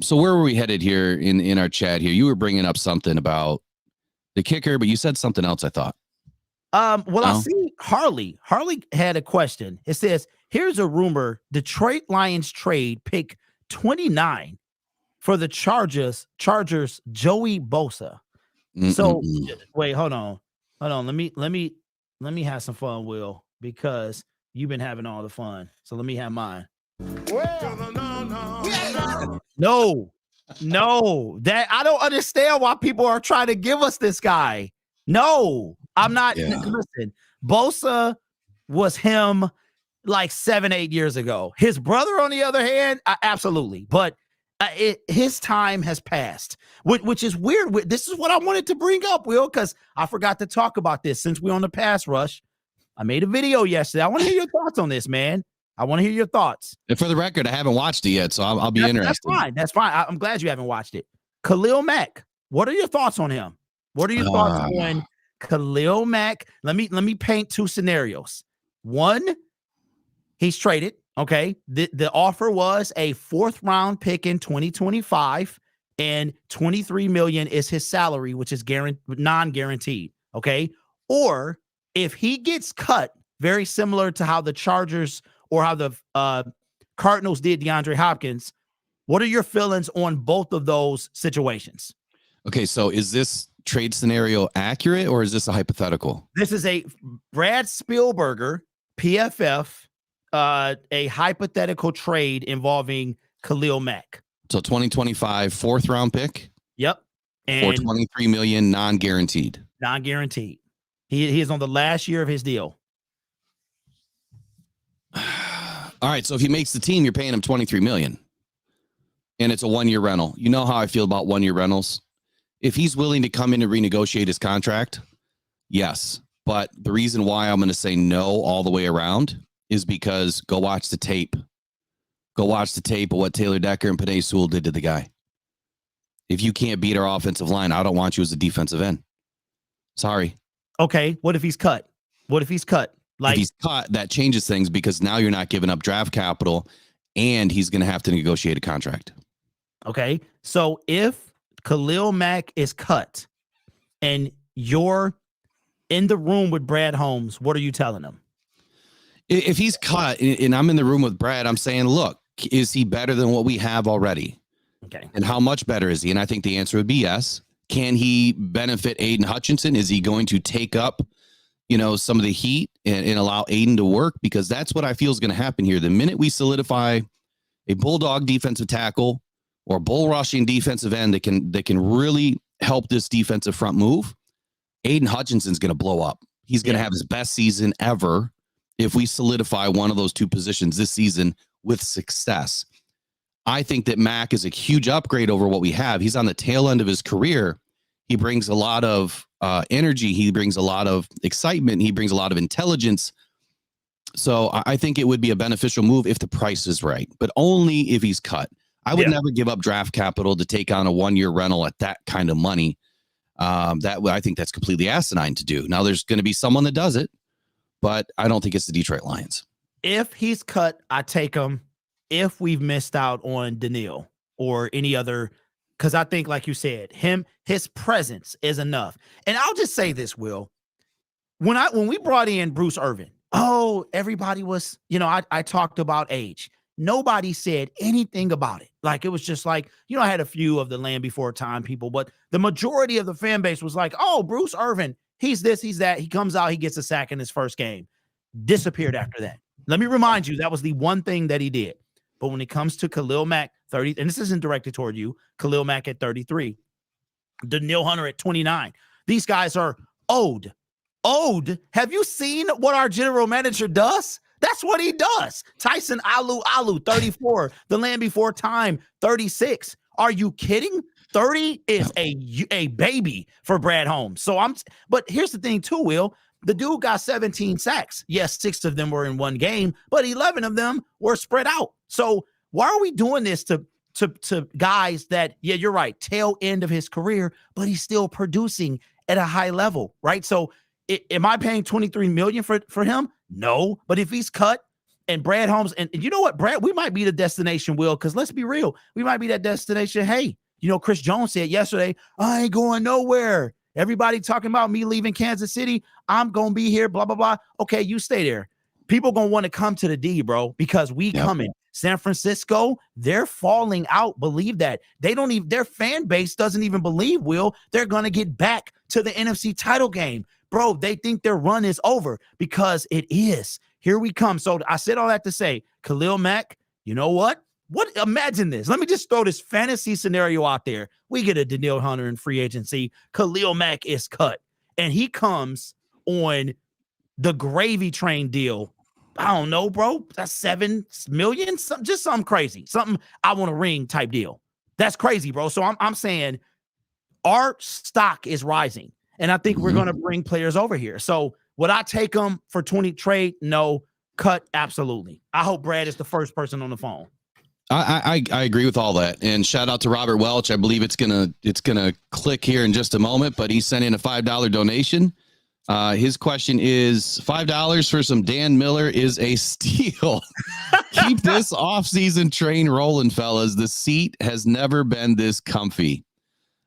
So where were we headed here in our chat here? You were bringing up something about the kicker, but you said something else, I thought.
I see Harley had a question. It says, here's a rumor: Detroit Lions trade pick 29 for the Chargers Joey Bosa. So wait, hold on. Let me have some fun, Will, because you've been having all the fun. So let me have mine. No, that I don't understand why people are trying to give us this guy. No, I'm not. Yeah. Listen, Bosa was him like 7-8 years ago. His brother, on the other hand, absolutely, but his time has passed, which is weird. This is what I wanted to bring up, Will, because I forgot to talk about this since we're on the pass rush. I made a video yesterday. I want to hear your thoughts on this, man. I want to hear your thoughts.
And for the record, I haven't watched it yet, so I'll be interested.
That's fine. I'm glad you haven't watched it. Khalil Mack, what are your thoughts on him? What are your thoughts on Khalil Mack? Let me paint two scenarios. One, he's traded. Okay. The offer was a 4th round pick in 2025, and $23 million is his salary, which is non-guaranteed. Okay. Or if he gets cut, very similar to how the Chargers or how the Cardinals did DeAndre Hopkins, what are your feelings on both of those situations? Okay.
So is this trade scenario accurate, or is this a hypothetical?
This is a Brad Spielberger, PFF, a hypothetical trade involving Khalil Mack.
So 2025 4th round pick.
Yep. And
for $23 million non-guaranteed.
Non-guaranteed. He is on the last year of his deal.
All right. So if he makes the team, you're paying him $23 million. And it's a 1-year rental. You know how I feel about 1-year rentals. If he's willing to come in and renegotiate his contract, yes. But the reason why I'm going to say no all the way around is because go watch the tape. Go watch the tape of what Taylor Decker and Penei Sewell did to the guy. If you can't beat our offensive line, I don't want you as a defensive end. Sorry.
Okay. What if he's cut? Like,
if he's cut, that changes things because now you're not giving up draft capital and he's going to have to negotiate a contract.
Okay. So if Khalil Mack is cut and you're in the room with Brad Holmes, what are you telling him?
If he's cut and I'm in the room with Brad, I'm saying, look, is he better than what we have already?
Okay.
And how much better is he? And I think the answer would be yes. Can he benefit Aiden Hutchinson? Is he going to take up, some of the heat and allow Aiden to work? Because that's what I feel is going to happen here. The minute we solidify a bulldog defensive tackle or bull rushing defensive end that can really help this defensive front move, Aiden Hutchinson's going to blow up. He's going to have his best season ever if we solidify one of those two positions this season with success. I think that Mack is a huge upgrade over what we have. He's on the tail end of his career. He brings a lot of energy. He brings a lot of excitement. He brings a lot of intelligence. So I think it would be a beneficial move if the price is right, but only if he's cut. I would never give up draft capital to take on a 1-year rental at that kind of money. I think that's completely asinine to do. Now there's going to be someone that does it, but I don't think it's the Detroit Lions.
If he's cut, I take him. If we've missed out on Daniil or any other, because I think, like you said, his presence is enough. And I'll just say this, Will. When we brought in Bruce Irvin, Oh, everybody was, I talked about age. Nobody said anything about it. Like, it was just like, I had a few of the Land Before Time people, but the majority of the fan base was like, oh, Bruce Irvin, he's this, he's that. He comes out, he gets a sack in his first game. Disappeared after that. Let me remind you, that was the one thing that he did. But when it comes to Khalil Mack, 30, and this isn't directed toward you, Khalil Mack at 33, Daniil Hunter at 29, these guys are old. Have you seen what our general manager does? That's what he does. Tyson Alu, 34. The Land Before Time, 36. Are you kidding? 30 is a baby for Brad Holmes. But here's the thing too, Will. The dude got 17 sacks. Yes, 6 of them were in one game, but 11 of them were spread out. So why are we doing this to guys that, yeah, you're right, tail end of his career, but he's still producing at a high level, right? So am I paying $23 million for him? No. But if he's cut and Brad Holmes, and you know what, Brad, we might be the destination, Will, because let's be real. We might be that destination. Hey, Chris Jones said yesterday, I ain't going nowhere. Everybody talking about me leaving Kansas City. I'm going to be here, blah, blah, blah. Okay, you stay there. People going to want to come to the D, bro, because we coming. San Francisco, they're falling out. Believe that. Their fan base doesn't even believe, Will, they're going to get back to the NFC title game. Bro, they think their run is over because it is. Here we come. So I said all that to say, Khalil Mack, you know what? Imagine this. Let me just throw this fantasy scenario out there. We get a Daniil Hunter in free agency. Khalil Mack is cut. And he comes on the gravy train deal. I don't know, bro. That's $7 million. Just something crazy. Something I want a ring type deal. That's crazy, bro. So I'm saying our stock is rising. And I think we're going to bring players over here. So would I take them for 20 trade? No. Cut? Absolutely. I hope Brad is the first person on the phone.
I agree with all that. And shout out to Robert Welch. I believe it's gonna click here in just a moment, but he sent in a $5 donation. His question is $5 for some Dan Miller is a steal. Keep this offseason train rolling, fellas. The seat has never been this comfy.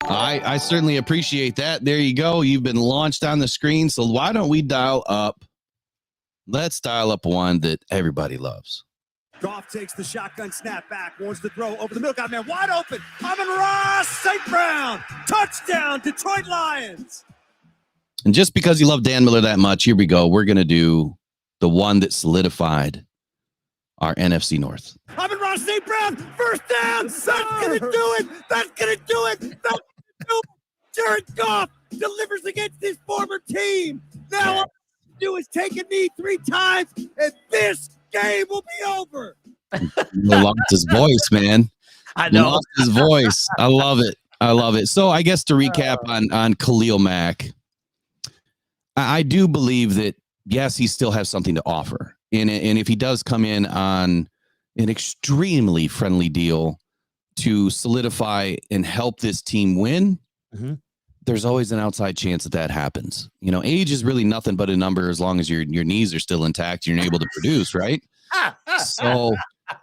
I certainly appreciate that. There you go. You've been launched on the screen. So why don't we dial up? Let's dial up one that everybody loves.
Goff takes the shotgun snap back, wants to throw over the middle, got man wide open. Amon-Ra St. Brown, touchdown, Detroit Lions.
And just because you love Dan Miller that much, here we go. We're going to do the one that solidified our NFC North.
Amon-Ra St. Brown, first down. That's going to do it. That's going to do it. That's going to do it. Jared Goff delivers against his former team. Now all he do is take a knee 3 times, and this game will be over.
He lost his voice, man.
I know.
Lost his voice. I love it. So I guess to recap on Khalil Mack, I do believe that, yes, he still has something to offer. And if he does come in on an extremely friendly deal to solidify and help this team win, there's always an outside chance that happens. Age is really nothing but a number as long as your knees are still intact, you're able to produce, right? So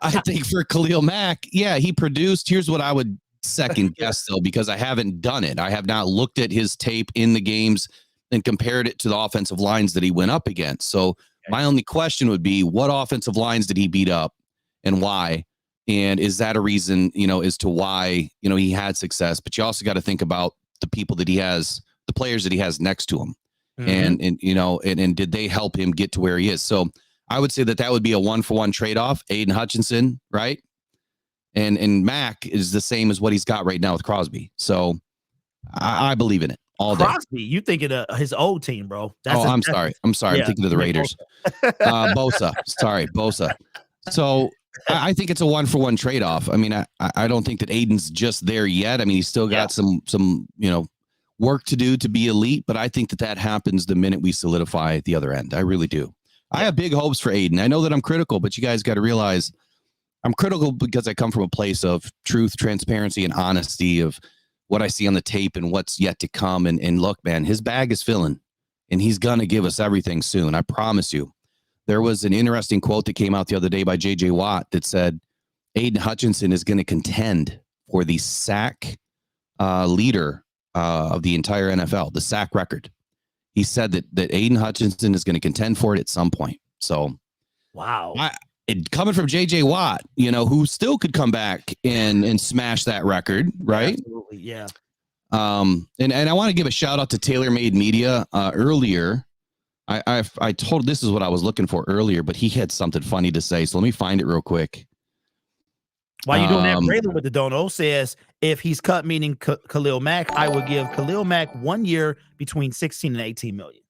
I think for Khalil Mack, yeah, he produced. Here's what I would second guess, though, because I haven't done it. I have not looked at his tape in the games and compared it to the offensive lines that he went up against. So my only question would be, what offensive lines did he beat up and why? And is that a reason, as to why, he had success? But you also got to think about the people that he has, the players that he has next to him. And did they help him get to where he is? So I would say that would be a 1-for-1 trade-off. Aiden Hutchinson, right? And Mack is the same as what he's got right now with Crosby. So I believe in it all day.
Crosby, you thinking of his old team, bro.
I'm sorry. I'm thinking of the Raiders. Bosa. Sorry, Bosa. So I think it's a 1-for-1 trade-off. I mean, I don't think that Aiden's just there yet. I mean, he's still got some work to do to be elite, but I think that happens the minute we solidify at the other end. I really do. I have big hopes for Aiden. I know that I'm critical, but you guys got to realize I'm critical because I come from a place of truth, transparency, and honesty of what I see on the tape and what's yet to come. And look, man, his bag is filling, and he's going to give us everything soon. I promise you. There was an interesting quote that came out the other day by J.J. Watt that said Aiden Hutchinson is going to contend for the sack leader of the entire NFL, the sack record. He said that Aiden Hutchinson is going to contend for it at some point. So,
wow.
Coming from JJ Watt, who still could come back and smash that record, right?
Absolutely, yeah.
And I want to give a shout out to TaylorMade Media. Earlier, I told this is what I was looking for earlier, but he had something funny to say. So let me find it real quick.
While you're doing that, Braylon with the dono says, if he's cut, meaning Khalil Mack, I would give Khalil Mack 1 year between 16 and 18 million.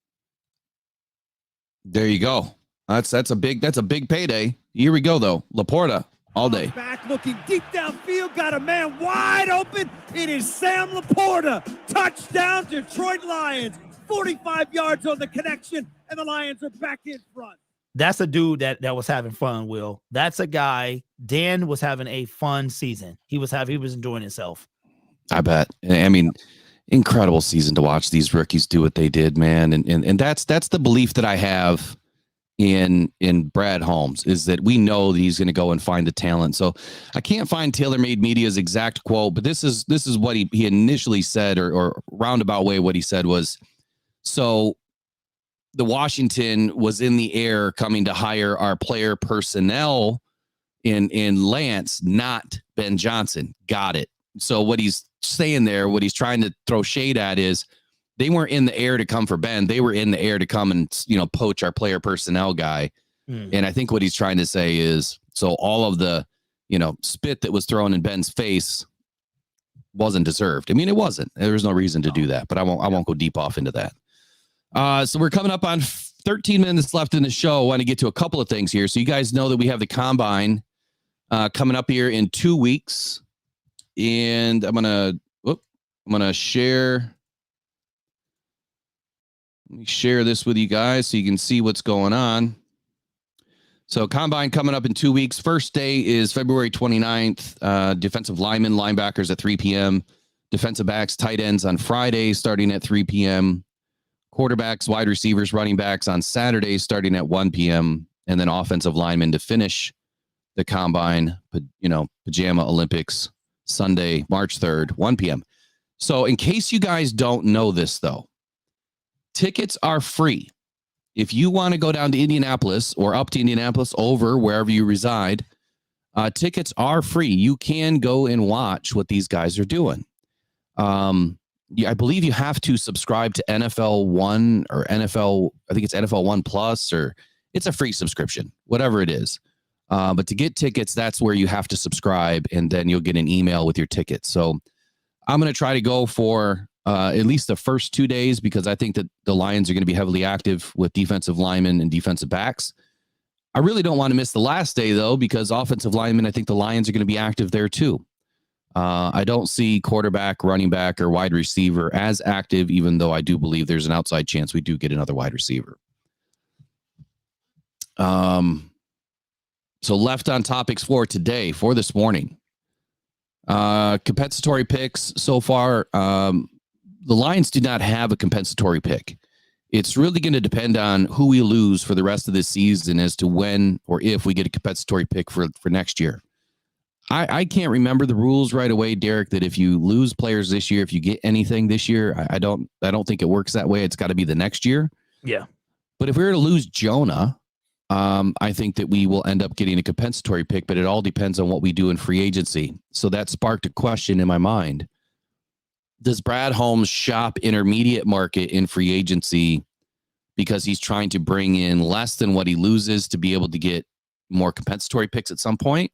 There you go. That's a big payday. Here we go though. Laporta all day.
Back looking deep downfield, got a man wide open. It is Sam Laporta. Touchdown, Detroit Lions. 45 yards on the connection, and the Lions are back in front.
That's a dude that was having fun, Will. That's a guy. Dan was having a fun season. He was enjoying himself. I
bet. I mean, incredible season to watch these rookies do what they did, man. And that's the belief that I have in Brad Holmes, is that we know that he's going to go and find the talent. So I can't find TaylorMade Media's exact quote, but this is what he initially said, or roundabout way what he said was, so the Washington was in the air coming to hire our player personnel in Lance, not Ben Johnson. Got it. So what he's saying there, what he's trying to throw shade at is they weren't in the air to come for Ben. They were in the air to come and, poach our player personnel guy. And I think what he's trying to say is, so all of the, spit that was thrown in Ben's face wasn't deserved. I mean, it wasn't. There was no reason to do that, but I won't go deep off into that. So we're coming up on 13 minutes left in the show. I want to get to a couple of things here. So you guys know that we have the combine coming up here in 2 weeks, and I'm gonna share. Let me share this with you guys so you can see what's going on. So combine coming up in 2 weeks. First day is February 29th. Defensive linemen, linebackers at 3 p.m. Defensive backs, tight ends on Friday starting at 3 p.m. Quarterbacks, wide receivers, running backs on Saturday starting at 1 p.m. And then offensive linemen to finish the combine, Pajama Olympics, Sunday, March 3rd, 1 p.m. So in case you guys don't know this, though, tickets are free. If you want to go down to Indianapolis or up to Indianapolis, over wherever you reside, tickets are free. You can go and watch what these guys are doing. I believe you have to subscribe to NFL One or NFL. I think it's NFL One Plus, or it's a free subscription, whatever it is. But to get tickets, that's where you have to subscribe, and then you'll get an email with your tickets. So I'm going to try to go for at least the first 2 days, because I think that the Lions are going to be heavily active with defensive linemen and defensive backs. I really don't want to miss the last day, though, because offensive linemen, I think the Lions are going to be active there too. I don't see quarterback, running back, or wide receiver as active, even though I do believe there's an outside chance we do get another wide receiver. So left on topics for today, for this morning. Compensatory picks so far. The Lions do not have a compensatory pick. It's really going to depend on who we lose for the rest of this season as to when or if we get a compensatory pick for next year. I can't remember the rules right away, Derek, that if you lose players this year, if you get anything this year, I don't think it works that way. It's got to be the next year.
Yeah.
But if we were to lose Jonah, I think that we will end up getting a compensatory pick, but it all depends on what we do in free agency. So that sparked a question in my mind. Does Brad Holmes shop intermediate market in free agency because he's trying to bring in less than what he loses to be able to get more compensatory picks at some point?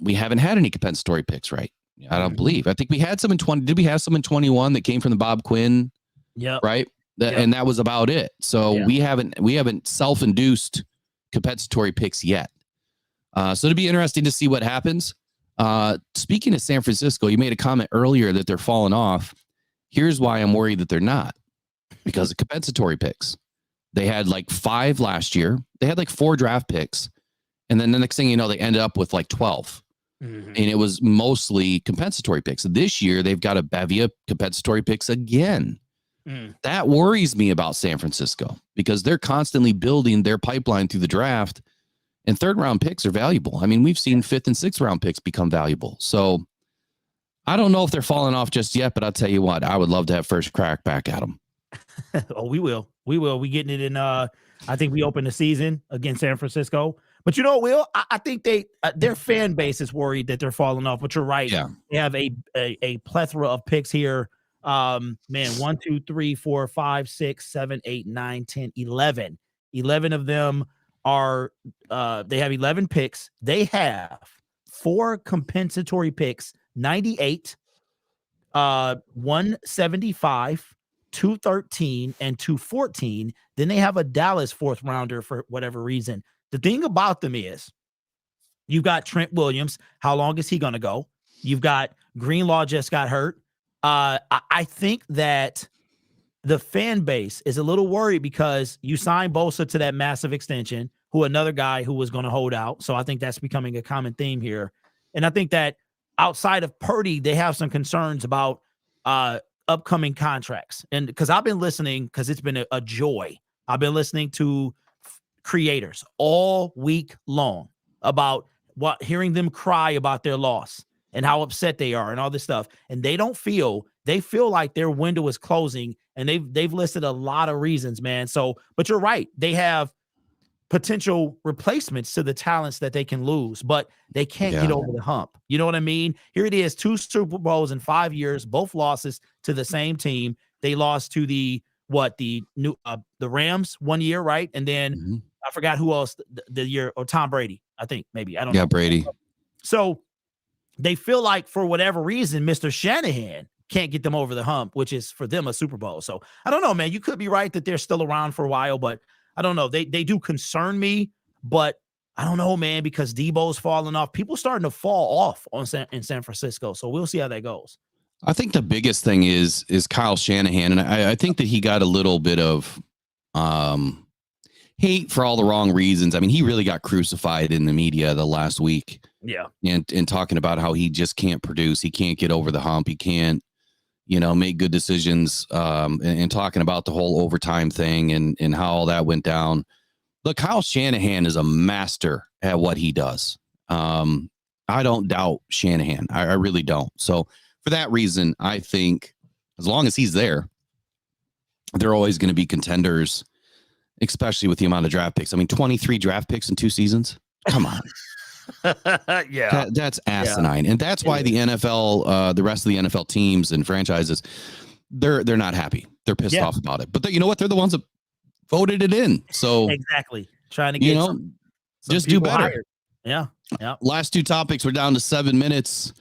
We haven't had any compensatory picks, right? I don't believe. I think we had some in 20. Did we have some in 21 that came from the Bob Quinn?
Yeah.
Right. And that was about it. So we haven't self-induced compensatory picks yet. So it'll be interesting to see what happens. Speaking of San Francisco, you made a comment earlier that they're falling off. Here's why I'm worried that they're not, because of compensatory picks. They had like 5 last year. They had like 4 draft picks. And then the next thing you know, they ended up with like 12. Mm-hmm. And it was mostly compensatory picks. This year, they've got a bevy of compensatory picks again. That worries me about San Francisco, because they're constantly building their pipeline through the draft, and 3rd-round picks are valuable. I mean, we've seen 5th and 6th-round picks become valuable. So I don't know if they're falling off just yet, but I'll tell you what, I would love to have first crack back at them.
Oh, we will. We getting it in I think we open the season against San Francisco. But you know, Will, I think their fan base is worried that they're falling off. But you're right.
Yeah.
They have a plethora of picks here. Man, 1, 2, 3, 4, 5, 6, 7, 8, 9, 10, 11. 11 of them are they have 11 picks. They have 4 compensatory picks, 98, 175, 213, and 214. Then they have a Dallas 4th rounder for whatever reason. The thing about them is you've got Trent Williams. How long is he going to go? You've got Greenlaw just got hurt. I think that the fan base is a little worried because you signed Bosa to that massive extension, who another guy who was going to hold out. So I think that's becoming a common theme here. And I think that outside of Purdy, they have some concerns about upcoming contracts. And because I've been listening, because it's been a joy. I've been listening to creators all week long about hearing them cry about their loss and how upset they are and all this stuff. And they feel like their window is closing, and they've listed a lot of reasons, man. So, but you're right. They have potential replacements to the talents that they can lose, but they can't get over the hump. You know what I mean? Here it is, 2 Super Bowls in 5 years, both losses to the same team. They lost to the Rams 1 year, right? And then I forgot who else the year, or Tom Brady, I think, maybe. I don't know.
Yeah, Brady.
So they feel like for whatever reason, Mr. Shanahan can't get them over the hump, which is for them a Super Bowl. So I don't know, man. You could be right that they're still around for a while, but I don't know. They do concern me, but I don't know, man, because Debo's falling off. People starting to fall off in San Francisco. So we'll see how that goes.
I think the biggest thing is Kyle Shanahan. And I think that he got a little bit of hate for all the wrong reasons. I mean, he really got crucified in the media the last week.
Yeah.
And talking about how he just can't produce. He can't get over the hump. He can't, make good decisions, and talking about the whole overtime thing and how all that went down. Look, Kyle Shanahan is a master at what he does. I don't doubt Shanahan. I really don't. So for that reason, I think as long as he's there, they're always going to be contenders, especially with the amount of draft picks. I mean, 23 draft picks in 2 seasons. Come on.
Yeah,
that's asinine. And that's why the NFL, the rest of the NFL teams and franchises, they're not happy. They're pissed off about it. But you know what? They're the ones that voted it in. So
exactly. Trying to get
just do better.
Hired. Yeah.
Last 2 topics. We're down to 7 minutes.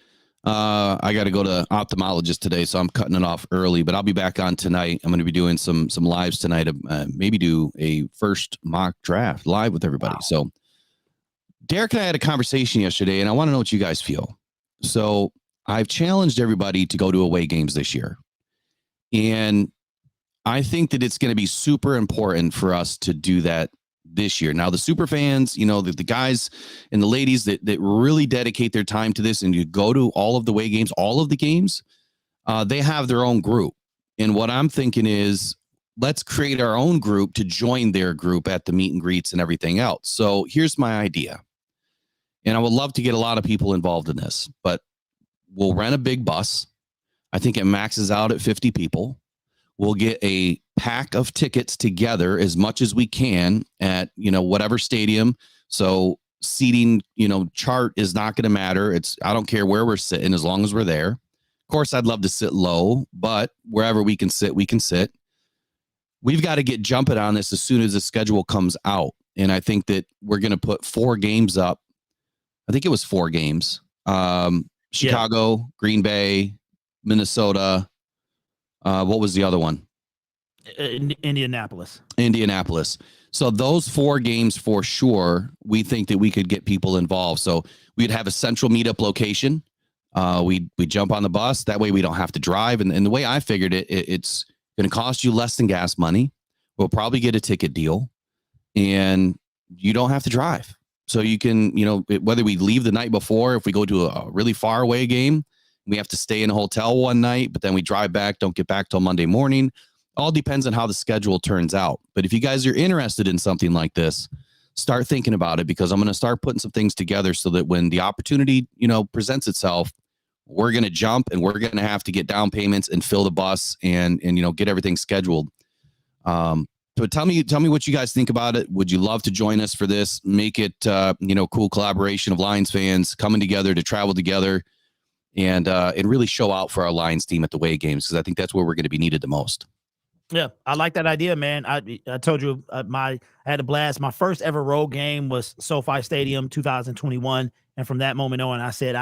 I got to go to ophthalmologist today, so I'm cutting it off early, but I'll be back on tonight. I'm going to be doing some lives tonight, maybe do a first mock draft live with everybody. Wow. So Derek and I had a conversation yesterday, and I want to know what you guys feel. So I've challenged everybody to go to away games this year. And I think that it's going to be super important for us to do that this year. Now, the super fans, the guys and the ladies that really dedicate their time to this and you go to all of the away games, all of the games, they have their own group. And what I'm thinking is, let's create our own group to join their group at the meet and greets and everything else. So here's my idea. And I would love to get a lot of people involved in this, but we'll rent a big bus. I think it maxes out at 50 people. We'll get a pack of tickets together as much as we can at, whatever stadium. So seating, chart is not going to matter. I don't care where we're sitting as long as we're there. Of course, I'd love to sit low, but wherever we can sit, we can sit. We've got to get jumping on this as soon as the schedule comes out. And I think that we're going to put 4 games up. I think it was 4 games. Chicago, Green Bay, Minnesota. What was the other one?
Indianapolis.
So those 4 games for sure, we think that we could get people involved. So we'd have a central meetup location. We jump on the bus. That way we don't have to drive. And the way I figured it, it's going to cost you less than gas money. We'll probably get a ticket deal. And you don't have to drive. So you can, whether we leave the night before, if we go to a really far away game, we have to stay in a hotel one night, but then we drive back, don't get back till Monday morning. All depends on how the schedule turns out. But if you guys are interested in something like this, start thinking about it, because I'm going to start putting some things together so that when the opportunity, presents itself, we're going to jump and we're going to have to get down payments and fill the bus and get everything scheduled. But tell me what you guys think about it. Would you love to join us for this? Make it, cool collaboration of Lions fans coming together to travel together and really show out for our Lions team at the away games, because I think that's where we're going to be needed the most.
Yeah, I like that idea, man. I told you I had a blast. My first ever road game was SoFi Stadium 2021, and from that moment on, I said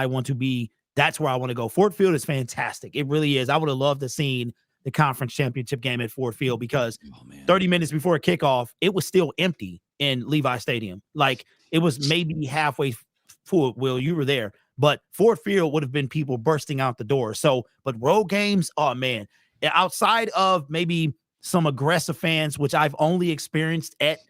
that's where I want to go. Ford Field is fantastic. It really is. I would have loved to seen the conference championship game at Ford Field, because 30 minutes before kickoff, it was still empty in Levi Stadium. Like, it was maybe halfway full. Will, you were there, but Ford Field would have been people bursting out the door. So, but road games, oh man. Outside of maybe some aggressive fans, which I've only experienced at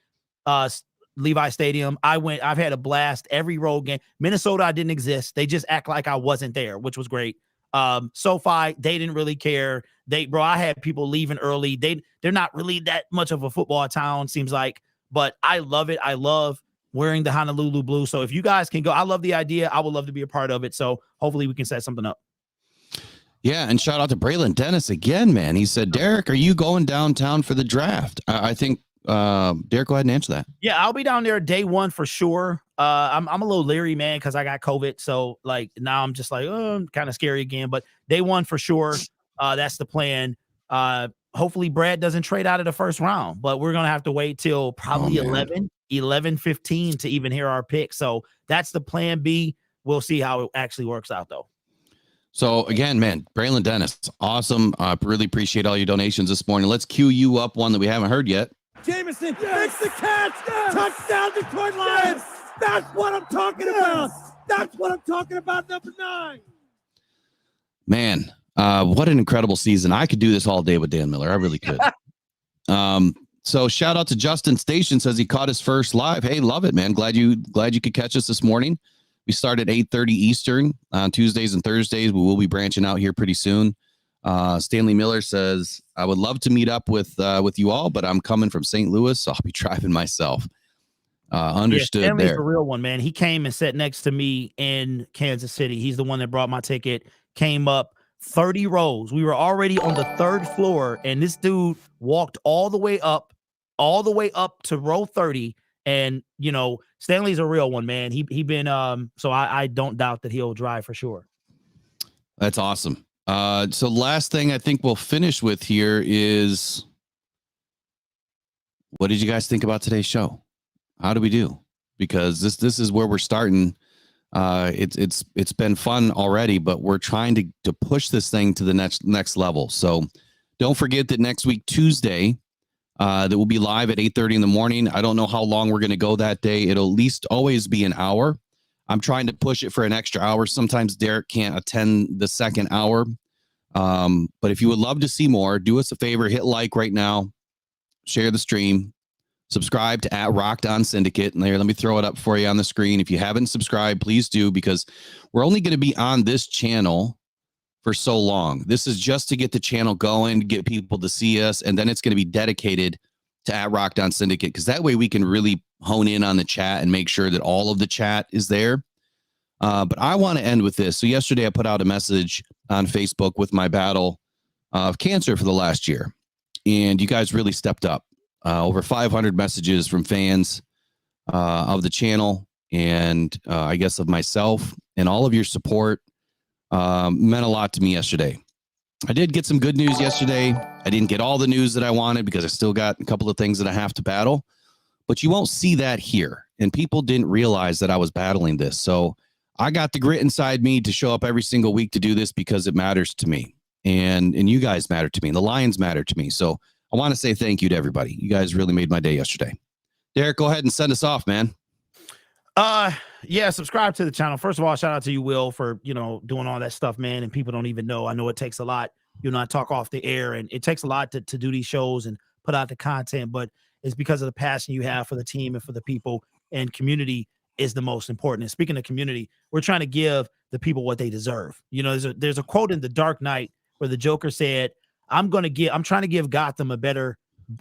Levi Stadium, I've had a blast every road game. Minnesota, I didn't exist. They just act like I wasn't there, which was great. SoFi, they didn't really care. I had people leaving early. They're not really that much of a football town, seems like, but I love it. I love wearing the Honolulu blue. So if you guys can go, I love the idea. I would love to be a part of it. So hopefully we can set something up.
Yeah, and shout out to Braylon Dennis again, man. He said, Derek, are you going downtown for the draft? I think, Derek, go ahead and answer that.
Yeah, I'll be down there day one for sure. I'm a little leery, man, because I got COVID. So, like, now I'm just like, kind of scary again. But day one for sure. That's the plan. Hopefully Brad doesn't trade out of the first round, but we're going to have to wait till probably 11:15 to even hear our pick. So that's the plan B. We'll see how it actually works out, though.
So again, man, Braylon Dennis, awesome. I really appreciate all your donations this morning. Let's cue you up one that we haven't heard yet.
Jameson makes the catch. Touchdown, Detroit Lions. That's what I'm talking about. That's what I'm talking about, number 9.
Man, what an incredible season. I could do this all day with Dan Miller. I really could. So shout out to Justin Station, says he caught his first live. Hey, love it, man. Glad you could catch us this morning. We start at 8:30 Eastern on Tuesdays and Thursdays. We will be branching out here pretty soon. Stanley Miller says, I would love to meet up with you all, but I'm coming from St. Louis, so I'll be driving myself. Understood. Yeah, Stanley's
the real one, man. He came and sat next to me in Kansas City. He's the one that brought my ticket, came up 30 rows. We were already on the 3rd floor, and this dude walked all the way up to row 30. And, Stanley's a real one, man. He been, so I don't doubt that he'll drive for sure.
That's awesome. So last thing I think we'll finish with here is, what did you guys think about today's show? How do we do? Because this is where we're starting. It's been fun already, but we're trying to push this thing to the next level. So don't forget that next week, Tuesday, that will be live at 8:30 in the morning. I don't know how long we're going to go that day. It'll at least always be an hour. I'm trying to push it for an extra hour. Sometimes Derek can't attend the second hour. But if you would love to see more, do us a favor, hit like right now, share the stream, subscribe to @RockedOnSyndicate. And there, let me throw it up for you on the screen. If you haven't subscribed, please do, because we're only going to be on this channel for so long. This is just to get the channel going, get people to see us, and then it's going to be dedicated to @RockedOnSyndicate, because that way we can really hone in on the chat and make sure that all of the chat is there. But I want to end with this. So yesterday I put out a message on Facebook with my battle of cancer for the last year, and you guys really stepped up. Over 500 messages from fans of the channel, and I guess of myself, and all of your support meant a lot to me yesterday. I did get some good news yesterday. I didn't get all the news that I wanted because I still got a couple of things that I have to battle, but you won't see that here. And people didn't realize that I was battling this. So I got the grit inside me to show up every single week to do this because it matters to me, and you guys matter to me. The Lions matter to me. So I want to say thank you to everybody. You guys really made my day yesterday. Derek, go ahead and send us off, man.
Yeah, subscribe to the channel. First of all, shout out to you, Will, for, doing all that stuff, man. And people don't even know. I know it takes a lot. I talk off the air, and it takes a lot to do these shows and put out the content, but it's because of the passion you have for the team and for the people, and community is the most important. And speaking of community, we're trying to give the people what they deserve. There's a quote in The Dark Knight where the Joker said, I'm trying to give Gotham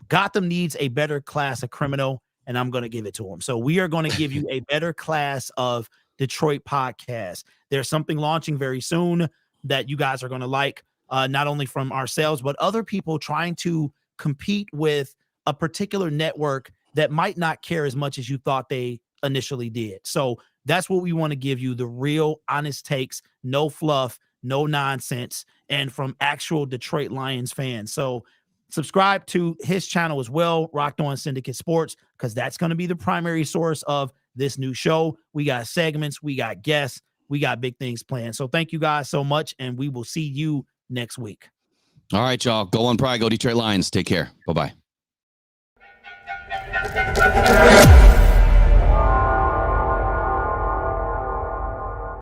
Gotham needs a better class of criminal, and I'm going to give it to them. So we are going to give you a better class of Detroit podcast. There's something launching very soon that you guys are going to like, not only from ourselves, but other people trying to compete with a particular network that might not care as much as you thought they initially did. So that's what we want to give you, the real honest takes, no fluff, no nonsense, and from actual Detroit Lions fans. So subscribe to his channel as well, Rocked On Syndicate Sports, because that's going to be the primary source of this new show. We got segments, we got guests, we got big things planned. So thank you guys so much, and we will see you next week.
All right, y'all. Go on Pride. Go Detroit Lions. Take care. Bye-bye.